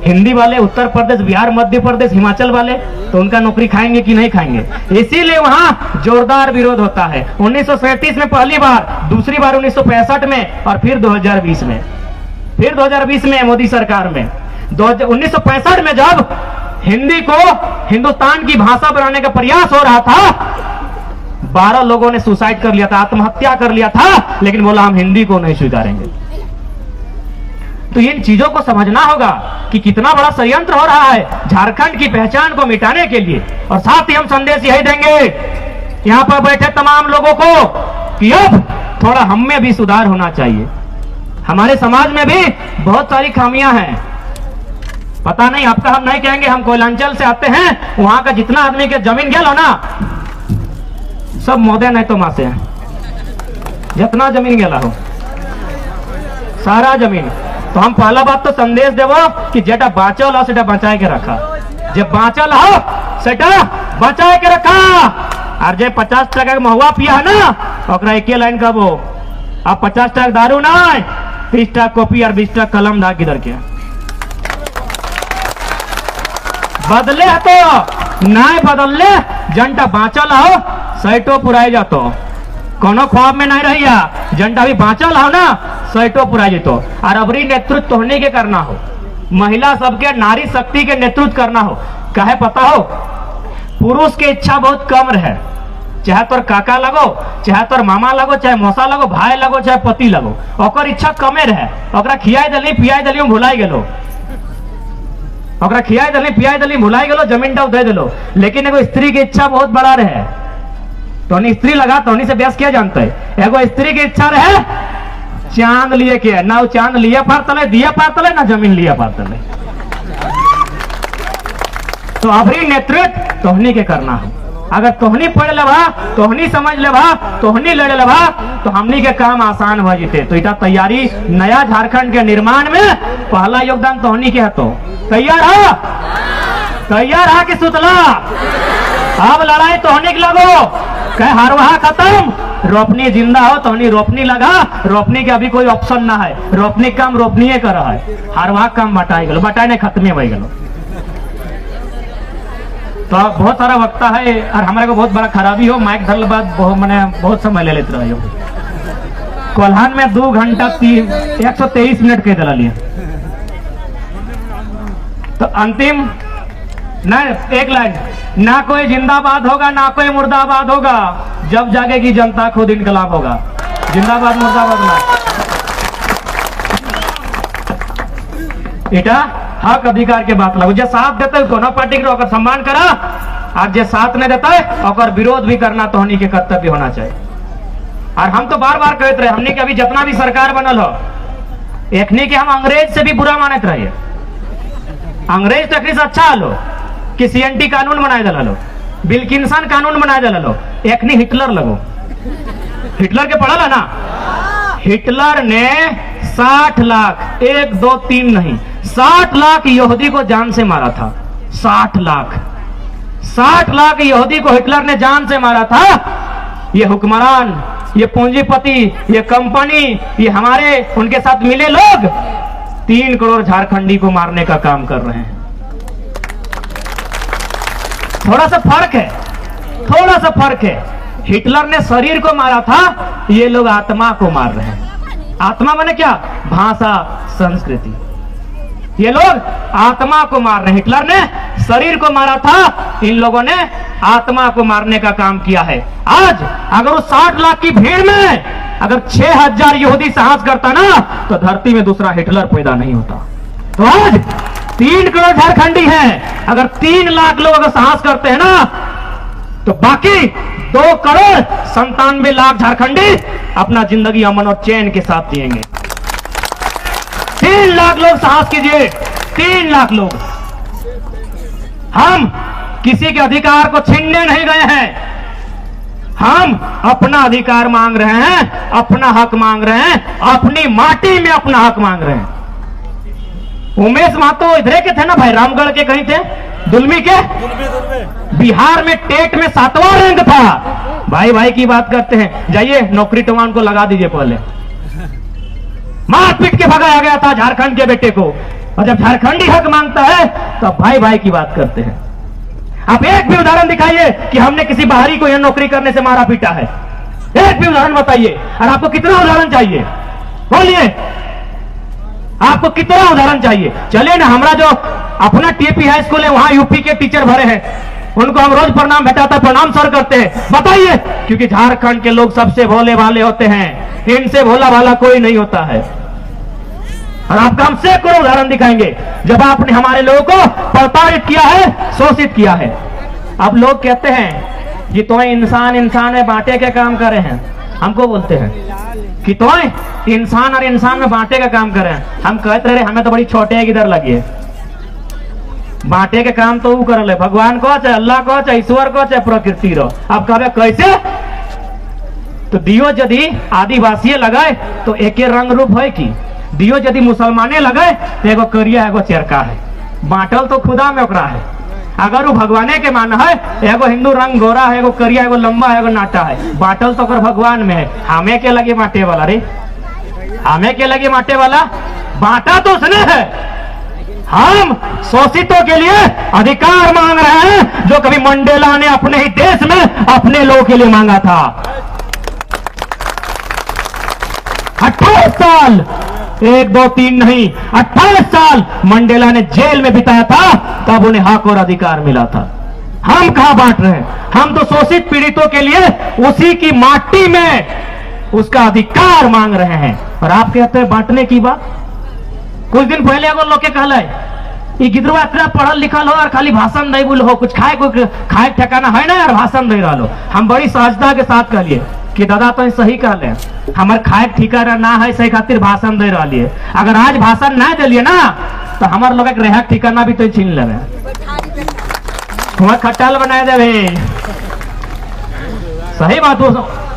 हिंदी वाले। उत्तर प्रदेश, बिहार, मध्य प्रदेश, हिमाचल वाले, तो उनका नौकरी खाएंगे कि नहीं खाएंगे? इसीलिए वहां जोरदार विरोध होता है। 1937 में पहली बार, दूसरी बार 1965 में, और फिर 2020 में, फिर 2020 में मोदी सरकार में। 1965 में जब हिंदी को हिंदुस्तान की भाषा बनाने का प्रयास हो रहा था, 12 लोगों ने सुसाइड कर लिया था, आत्महत्या कर लिया था, लेकिन बोला हम हिंदी को नहीं स्वीकारेंगे। तो इन चीजों को समझना होगा कि कितना बड़ा षड्यंत्र हो रहा है झारखंड की पहचान को मिटाने के लिए। और साथ ही हम संदेश यही देंगे यहां पर बैठे तमाम लोगों को कि अब थोड़ा हम में भी सुधार होना चाहिए। हमारे समाज में भी बहुत सारी खामियां हैं। पता नहीं, आपका हम नहीं कहेंगे, हम कोयलांचल से आते हैं, वहां का जितना आदमी के जमीन गेल हो ना, सब मोदे नहीं तो मासे हैं, जितना जमीन गेला हो सारा जमीन। तो हम पहला बात तो संदेश देवो कि जेटा बाँचल हो सेटा बचाए के रखा, जे बाँचल हो सेटा बचाए के रखा। और जे 50 टका के महुआ पिया है ना, ओकरा एक लाइन कहबो, अब 50 टका दारू ना, 30 टका कॉपी और 20 टका कलम धा किधर के बदले है तो नहीं बदलले, जनता बाँचल हो सैटो पुराई जातो, कोनो ख्वाब में नहीं रहिया, जनता भी बाँचल हो ना सैटो पुराई जेतो। और अबरी नेतृत्व होने के करना हो, महिला सबके, नारी शक्ति के नेतृत्व करना हो। कहे पता हो, पुरुष की इच्छा बहुत कम रहे, चाहे तोर काका लगो, चाहे तोर मामा लगो, चाहे मौसा लगो, भाई लगो, चाहे पति लगो, ओकर इच्छा कमे रहे। ओकरा खियाई दली, पियाई दली, भुलाई गेलो, ओकरा खियाई दली, पियाई दली, भुलाई गेलो, जमीन डाउ दे दिलो। लेकिन एगो स्त्री की इच्छा बहुत बड़ा रहे, तो स्त्री लगा तो से ब्यास क्या जानते है। एगो स्त्री की इच्छा रहे चांद लिए के, ना वो चांद लिए पार तले, दिए पार तले, ना जमीन लिए पार तले। तो अबरी नेतृत्व तोहनी के करना है। अगर तोहनी पढ़ लेबा, तोहनी समझ लेबा, तोहनी लड़े लेबा, तो हमनी के काम आसान हो जीते। तो इतना तैयारी नया झारखंड के निर्माण में पहला योगदान तोहनी के है। तो तैयार हो, तैयार है कि सुतला? अब लड़ाई तोहनी के लगो, कहे हरवाहा खत्म, रोपनी जिंदा हो, तोहनी रोपनी लगा। रोपनी के अभी कोई ऑप्शन ना है, रोपनी काम रोपनी कर रहा है, हरवाहा काम बटाई गलो, बटाने खत्म हो गलो। तो बहुत सारा वक्ता है और हमारे को बहुत बड़ा खराबी हो, माइक धरल बाद मैंने बहुत समय ले लेते रहे हो। कोल्हान में 2 घंटा 123 मिनट कह दिला लिया। तो अंतिम ना एक लाइन, ना कोई जिंदाबाद होगा ना कोई मुर्दाबाद होगा, जब जागेगी जनता खुद इनकलाब होगा। जिंदाबाद मुर्दाबाद ना, इटा हक अधिकार के बात लगो। जे साथ देते है कोनो पार्टी के ओकर सम्मान करा, और जे साथ नहीं देता है ओकर विरोध भी करना तोहनी के कर्तव्य होना चाहिए। और हम तो बार बार कहते रहे, हमने के अभी जितना भी सरकार बनल हो, एखनी के हम अंग्रेज से भी बुरा मानते रहिए। अंग्रेज तकनी से अच्छा हलो कि CNT कानून बनाए दलो, विल्किंसन कानून बनाए दलो, एखनी हिटलर लगो। हिटलर के पढ़ा ना, हिटलर ने 60 लाख, 1 2 3 नहीं, 60 लाख यहूदी को जान से मारा था। 60 लाख, 60 लाख यहूदी को हिटलर ने जान से मारा था। ये हुक्मरान, ये पूंजीपति, ये कंपनी, ये हमारे उनके साथ मिले लोग 3 करोड़ झारखंडी को मारने का काम कर रहे हैं। थोड़ा सा फर्क है, थोड़ा सा फर्क है। हिटलर ने शरीर को मारा था, ये लोग आत्मा को मार रहे हैं। आत्मा माने क्या? भाषा, संस्कृति। ये लोग आत्मा को मार रहे हैं। हिटलर ने शरीर को मारा था, इन लोगों ने आत्मा को मारने का काम किया है। आज अगर वो 60 लाख की भीड़ में अगर 6000 यहूदी साहस करता ना, तो धरती में दूसरा हिटलर पैदा नहीं होता। तो आज 3 करोड़ झारखंडी हैं, अगर 3 लाख लोग अगर साहस करते हैं ना, तो बाकी 2 करोड़ 97 लाख झारखंडी अपना जिंदगी अमन और चैन के साथ जिएंगे। 3 लाख लोग साहस कीजिए, 3 लाख लोग। हम किसी के अधिकार को छीनने नहीं गए हैं, हम अपना अधिकार मांग रहे हैं, अपना हक मांग रहे हैं, अपनी माटी में अपना हक मांग रहे हैं। उमेश महतो इधर के थे ना भाई, रामगढ़ के कहीं थे, दुलमी के, बिहार में टेट में 7वां रैंक था। भाई भाई की बात करते हैं, जाइए नौकरी टवान को लगा दीजिए। पहले मार पीट के भगाया गया था झारखंड के बेटे को, और जब झारखंडी हक मांगता है तो भाई भाई की बात करते हैं। आप एक भी उदाहरण दिखाइए कि हमने किसी बाहरी को यह नौकरी करने से मारा पीटा है, एक भी उदाहरण बताइए। और आपको कितना उदाहरण चाहिए, बोलिए, आपको कितना उदाहरण चाहिए? चलिए ना, हमारा जो अपना टीपी हाई स्कूल है, वहां यूपी के टीचर भरे हैं, उनको हम रोज प्रणाम भेटाता, प्रणाम सर करते हैं। बताइए, क्योंकि झारखंड के लोग सबसे भोले भाले होते हैं, इनसे भोला भाला कोई नहीं होता है। और आपका हम सैकड़ों उदाहरण दिखाएंगे जब आपने हमारे लोगों को प्रताड़ित किया है, शोषित किया है। अब लोग कहते हैं कि तो इंसान इंसान में बांटे के काम करे हैं, हमको बोलते हैं कि तो इंसान और इंसान में बांटे का काम करें। हम कहते रहे हमें तो बड़ी छोटे किधर लगी है, बांटे के काम तो वो कर ले, भगवान को चाहे अल्लाह को चाहे ईश्वर को चाहे प्रकृति रो। अब कहे कैसे? तो दियो यदि आदिवासी लगाए तो एक रंग रूप है कि दियो यदि मुसलमाने लगाए तो एगो करिया एगो चरका है, बांटल तो खुदा में ओकरा है। अगर वो भगवाने के माना है, एगो हिंदू रंग गोरा है, एगो करिया, एगो लंबा है, एगो नाटा है, बांटल तो भगवान में है। हमें के लगे बांटे वाला रे, हमें के लगे बांटे वाला? बांटा तो उसने है। हम शोषितों के लिए अधिकार मांग रहे हैं, जो कभी मंडेला ने अपने ही देश में अपने लोगों के लिए मांगा था। 28 साल, 1 2 3 नहीं, 28 साल मंडेला ने जेल में बिताया था, तब उन्हें हक और अधिकार मिला था। हम कहां बांट रहे हैं? हम तो शोषित पीड़ितों के लिए उसी की माटी में उसका अधिकार मांग रहे हैं, और आप कहते हैं बांटने की बात। कुछ दिन पहले अगर लोग के कहला गिदरुआ इतना पढ़ल लिखल हो और खाली भाषण नहीं बोल हो, कुछ खाए ठिकाना है ना यार, भाषण दे रहा लो। हम बड़ी सहजता के साथ कहलिए कि दादा तो सही कहले, हमारे खाए ठिकाना ना है, सही खातिर भाषण दे रहा लिए। अगर आज भाषण ना दिलिए ना, तो हमारे लोग रह ठिकाना भी तो छीन लेवे, खट्टाल बनाए देवे। सही बात,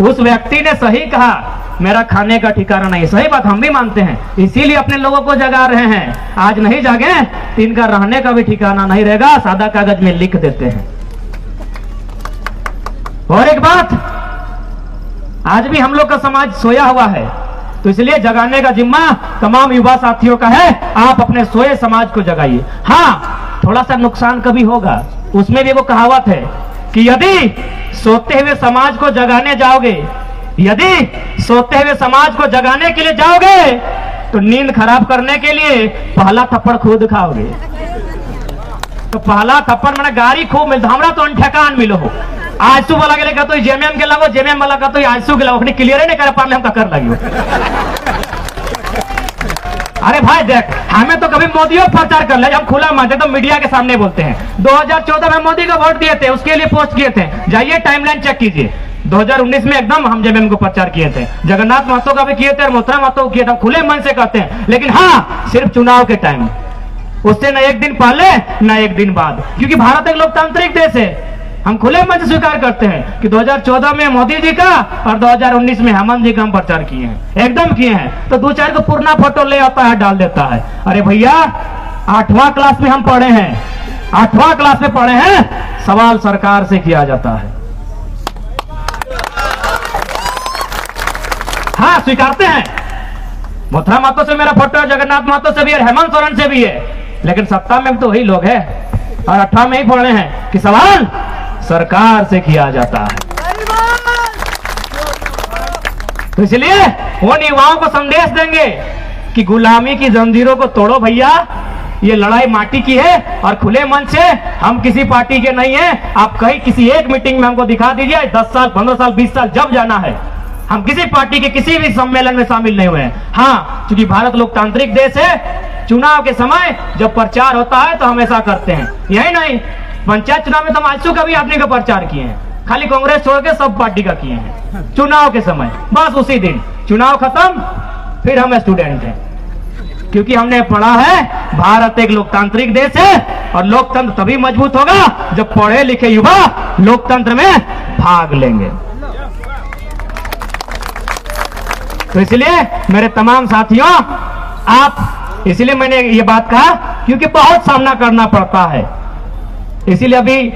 उस व्यक्ति ने सही कहा, मेरा खाने का ठिकाना नहीं। सही बात, हम भी मानते हैं, इसीलिए अपने लोगों को जगा रहे हैं। आज नहीं जागे तो इनका रहने का भी ठिकाना नहीं रहेगा, सादा कागज में लिख देते हैं। और एक बात, आज भी हम लोग का समाज सोया हुआ है, तो इसलिए जगाने का जिम्मा तमाम युवा साथियों का है। आप अपने सोए समाज को जगाइए। हाँ, थोड़ा सा नुकसान कभी होगा, उसमें भी वो कहावत है कि यदि सोते हुए समाज को जगाने जाओगे, यदि सोते हुए समाज को जगाने के लिए जाओगे, तो नींद खराब करने के लिए पहला थप्पड़ खुद खाओगे। तो पहला थप्पड़ मैंने गाड़ी खूब मिलता, हमरा तो ठेकान मिलो हो। आंसू वाला के तो जेमेम के लगो, जेमेम वाला का तो आंसू के लगो, क्लियर नहीं कर पा हम कर लगी। अरे भाई देख, हमें तो कभी मोदी को प्रचार कर ले, हम खुला मानते तो मीडिया के सामने बोलते हैं। 2014 में मोदी को वोट दिए थे, उसके लिए पोस्ट किए थे, जाइए टाइमलाइन चेक कीजिए। 2019 में एकदम हम जेमेम को प्रचार किए थे, जगन्नाथ महतो का भी किए थे और मोथरा महतो को किए थे, खुले मन से कहते हैं। लेकिन हाँ, सिर्फ चुनाव के टाइम, उससे न एक दिन पहले न एक दिन बाद, क्योंकि भारत एक लोकतांत्रिक देश है। हम खुले मन से स्वीकार करते हैं कि 2014 में मोदी जी का और 2019 में हेमंत जी का हम प्रचार किए हैं, एकदम किए हैं। तो 2-4 को पुराना फोटो ले आता है, डाल देता है। अरे भैया, 8वां क्लास में हम पढ़े हैं, 8वां क्लास में पढ़े हैं, सवाल सरकार से किया जाता है। हाँ, स्वीकारते हैं। मोथरा महतो से मेरा फोटो है, जगन्नाथ महतो से भी है, हेमंत सोरेन से भी है, लेकिन सत्ता में तो वही लोग हैं। और 18 में ही पढ़ रहे हैं कि सवाल सरकार से किया जाता है। तो इसलिए वो युवाओं को संदेश देंगे कि गुलामी की जंजीरों को तोड़ो भैया, ये लड़ाई माटी की है और खुले मन से, हम किसी पार्टी के नहीं हैं। आप कहीं किसी एक मीटिंग में हमको दिखा दीजिए, 10 साल 15 साल 20 साल जब जाना है, हम किसी पार्टी के किसी भी सम्मेलन में शामिल नहीं हुए हैं। हाँ, क्योंकि भारत लोकतांत्रिक देश है, चुनाव के समय जब प्रचार होता है तो हम ऐसा करते हैं। यही नहीं, पंचायत चुनाव में तो हम आजसू का भी आदमी का प्रचार किए हैं, खाली कांग्रेस छोड़ के सब पार्टी का किए हैं। चुनाव के समय बस उसी दिन चुनाव खत्म, फिर हम स्टूडेंट हैं, क्योंकि हमने पढ़ा है भारत एक लोकतांत्रिक देश है और लोकतंत्र तभी मजबूत होगा जब पढ़े लिखे युवा लोकतंत्र में भाग लेंगे। तो इसलिए मेरे तमाम साथियों, आप, इसलिए मैंने ये बात कहा क्योंकि बहुत सामना करना पड़ता है। इसीलिए अभी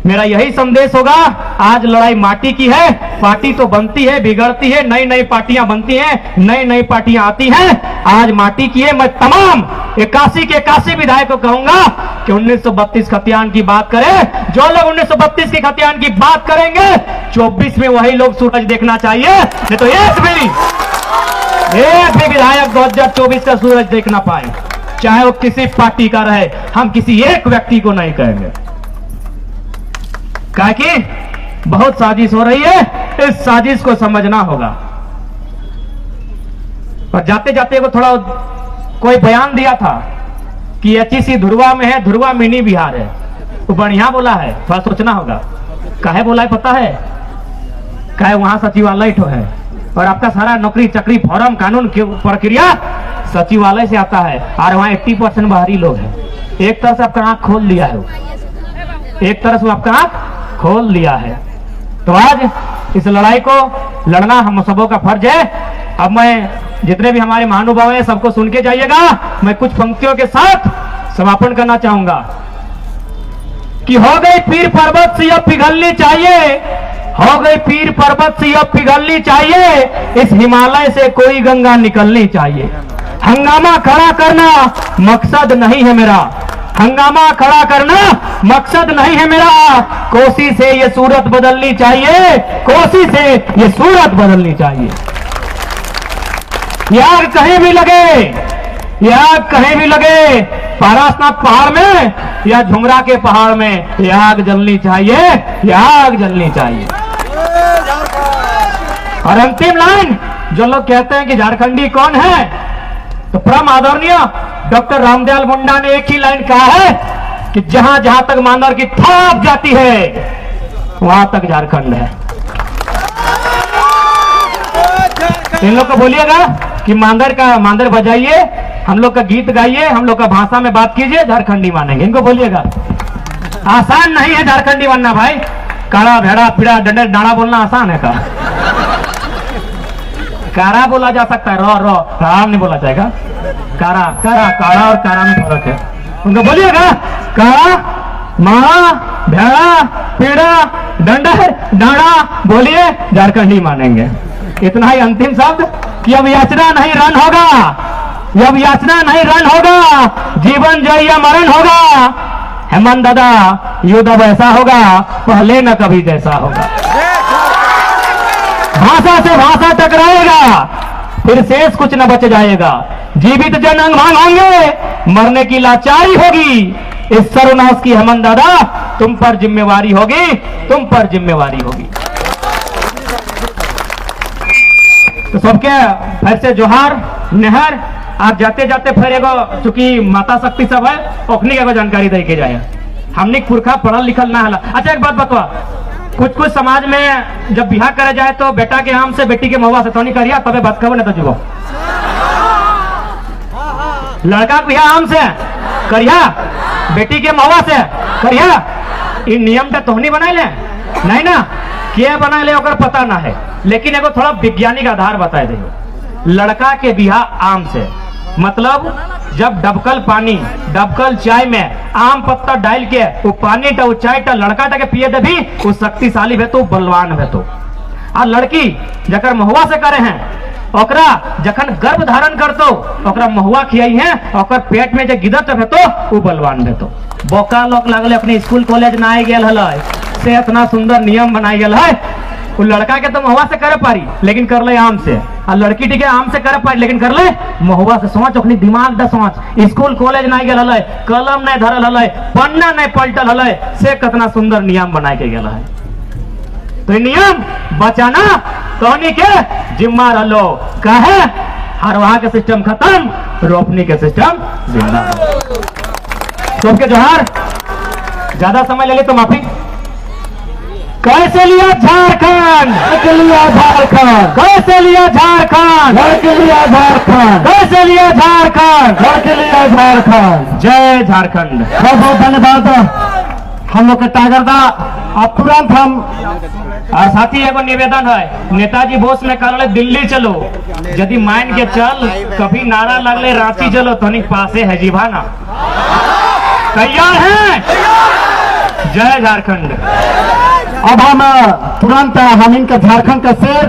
मेरा यही संदेश होगा, आज लड़ाई माटी की है, पार्टी तो बनती है, बिगड़ती है, नई नई पार्टियां बनती हैं, नई नई पार्टियां आती हैं। आज माटी की है। मैं तमाम 81 के 81 विधायक को कहूंगा कि 1932 खतियान की बात करें। जो लोग 1932 के खतियान की बात करेंगे, 24 में वही लोग सूरज देखना चाहिए, नहीं तो एक भी विधायक 2024 का सूरज देख ना पाए, चाहे वो किसी पार्टी का रहे। हम किसी एक व्यक्ति को नहीं कहेंगे, क्या कि बहुत साजिश हो रही है, इस साजिश को समझना होगा। और जाते जाते को थोड़ा कोई बयान दिया था कि एचईसी धुरवा में है, धुरवा मिनी बिहार है, तो बढ़िया बोला है, थोड़ा सोचना होगा। काहे बोला है पता है? काहे वहां सचिवालय तो है और आपका सारा नौकरी चक्री फॉर्म कानून की प्रक्रिया सचिवालय से आता है, और वहां 80% बाहरी लोग हैं। एक तरह से आपका आंख खोल लिया है, एक तरह से आपका आंख खोल लिया है। तो आज इस लड़ाई को लड़ना हम सबों का फर्ज है। अब मैं, जितने भी हमारे महानुभाव हैं, सबको सुन के जाइएगा। मैं कुछ पंक्तियों के साथ समापन करना चाहूंगा कि हो गई पीर पर्वत से अब पिघलनी चाहिए, हो गई पीर पर्वत से अब पिघलनी चाहिए, इस हिमालय से कोई गंगा निकलनी चाहिए। हंगामा खड़ा करना मकसद नहीं है मेरा, हंगामा खड़ा करना मकसद नहीं है मेरा, कोशिश से ये सूरत बदलनी चाहिए, कोशिश से ये सूरत बदलनी चाहिए। ये आग कहीं भी लगे, ये आग कहीं भी लगे, पारसनाथ पहाड़ में या झुमरा के पहाड़ में, ये आग जलनी चाहिए, ये आग जलनी चाहिए। और अंतिम लाइन, जो लोग कहते हैं कि झारखंडी कौन है, तो परम आदरणीय डॉक्टर रामदयाल मुंडा ने एक ही लाइन कहा है कि जहां जहां तक मांदर की थाप जाती है, वहां तक झारखंड है। इन लोग को बोलिएगा कि मांदर बजाइए, हम लोग का गीत गाइए, हम लोग का भाषा में बात कीजिए, झारखंडी मानेंगे। इनको बोलिएगा, आसान नहीं है झारखंडी बनना भाई। काड़ा भेड़ा पीड़ा डंडे डाड़ा बोलना आसान है का? कारा बोला जा सकता है, रो राम नहीं बोला जाएगा। कारा काड़ा और कारा में फर्क है। उनको बोलिएगा काड़ा माड़ा भेड़ा पीड़ा डंडर डाड़ा, बोलिए, झारखंडी मानेंगे। इतना ही अंतिम शब्द कि अब याचना नहीं रन होगा, अब याचना नहीं रन होगा, जीवन जय या मरण होगा। हेमंत दादा, युद्ध अब ऐसा होगा, पहले न कभी जैसा होगा। भाषा से भाषा टकराएगा, फिर शेष कुछ न बच जाएगा। जीवित जन अंगभंग होंगे, मरने की लाचारी होगी। इस सर्वनाश की हेमंत दादा तुम पर जिम्मेवारी होगी, तुम पर जिम्मेवारी होगी। तो सबके फिर से जोहार नेहर। आप जाते जाते फिर एगो, चूंकि माता शक्ति सब है, ओखनी एगो जानकारी दे के जाए। हमने पुरखा पढ़ल लिखल ना हला। अच्छा एक बात बतवा, कुछ समाज में जब बिहार करे जाए तो बेटा के आम से बेटी के महुआ से तो नहीं करिया, तबे बात करो, नहीं तो जुगो। लड़का के बिहार आम से करिया, बेटी के महुआ से करिया। इन नियम तो तोहनी बनाए ले नहीं ना, के बनाए ले ओकर पता ना है, लेकिन एगो थोड़ा वैज्ञानिक आधार बताए दे। लड़का के बिहार आम से मतलब जब डबकल पानी, डबकल चाय में आम पत्ता डाल के वो पानी टा, वो चाय टा लड़का टा के पिए दे भी, वो शक्तिशाली है तो बलवान है तो। और लड़की जकर महुआ से करे हैं ओकरा जखन गर्भ धारण करतो ओकरा महुआ खियाई है, ओकर पेट में जो गिदत रहतो वो बलवान रहतो। बोका लोग लगले अपने स्कूल कॉलेज ना गेल हल से इतना सुंदर नियम बनाई गल है। वो लड़का के तो महुआ से करे पारी लेकिन कर ले आम से, और लड़की टिके आम से करे पारी लेकिन कर ले महुआ से। सोच अपनी दिमाग दा सोच, स्कूल कॉलेज ना गेल हल, कलम नहीं धरल हल, पन्ना नहीं पलटल हल, से कितना सुंदर नियम बनाए के गेल है। तो ये नियम बचाना तोहनी के जिम्मा रहो। कहे हरवाह के सिस्टम खत्म, रोपनी के सिस्टम जिंदा। सबके जोहार, ज्यादा समय ले ली तो माफी। कैसे लिया झारखंड, कैसे लिया झारखंड, कैसे लिया झारखंड, कैसे लिया झारखंड, कैसे लिया झारखंड, कैसे लिया झारखंड। जय झारखंड। बहुत बहुत धन्यवाद हम लोग के टाइगर दा। अब तुरंत हम और साथी एगो निवेदन है, नेताजी बोस ने कहा दिल्ली चलो, यदि मान के चल कभी नारा लगले रांची चलो तो पासे है जी भाना। तैयार है? जय झारखंड। अब हम तुरंत हम इनका झारखंड का शेर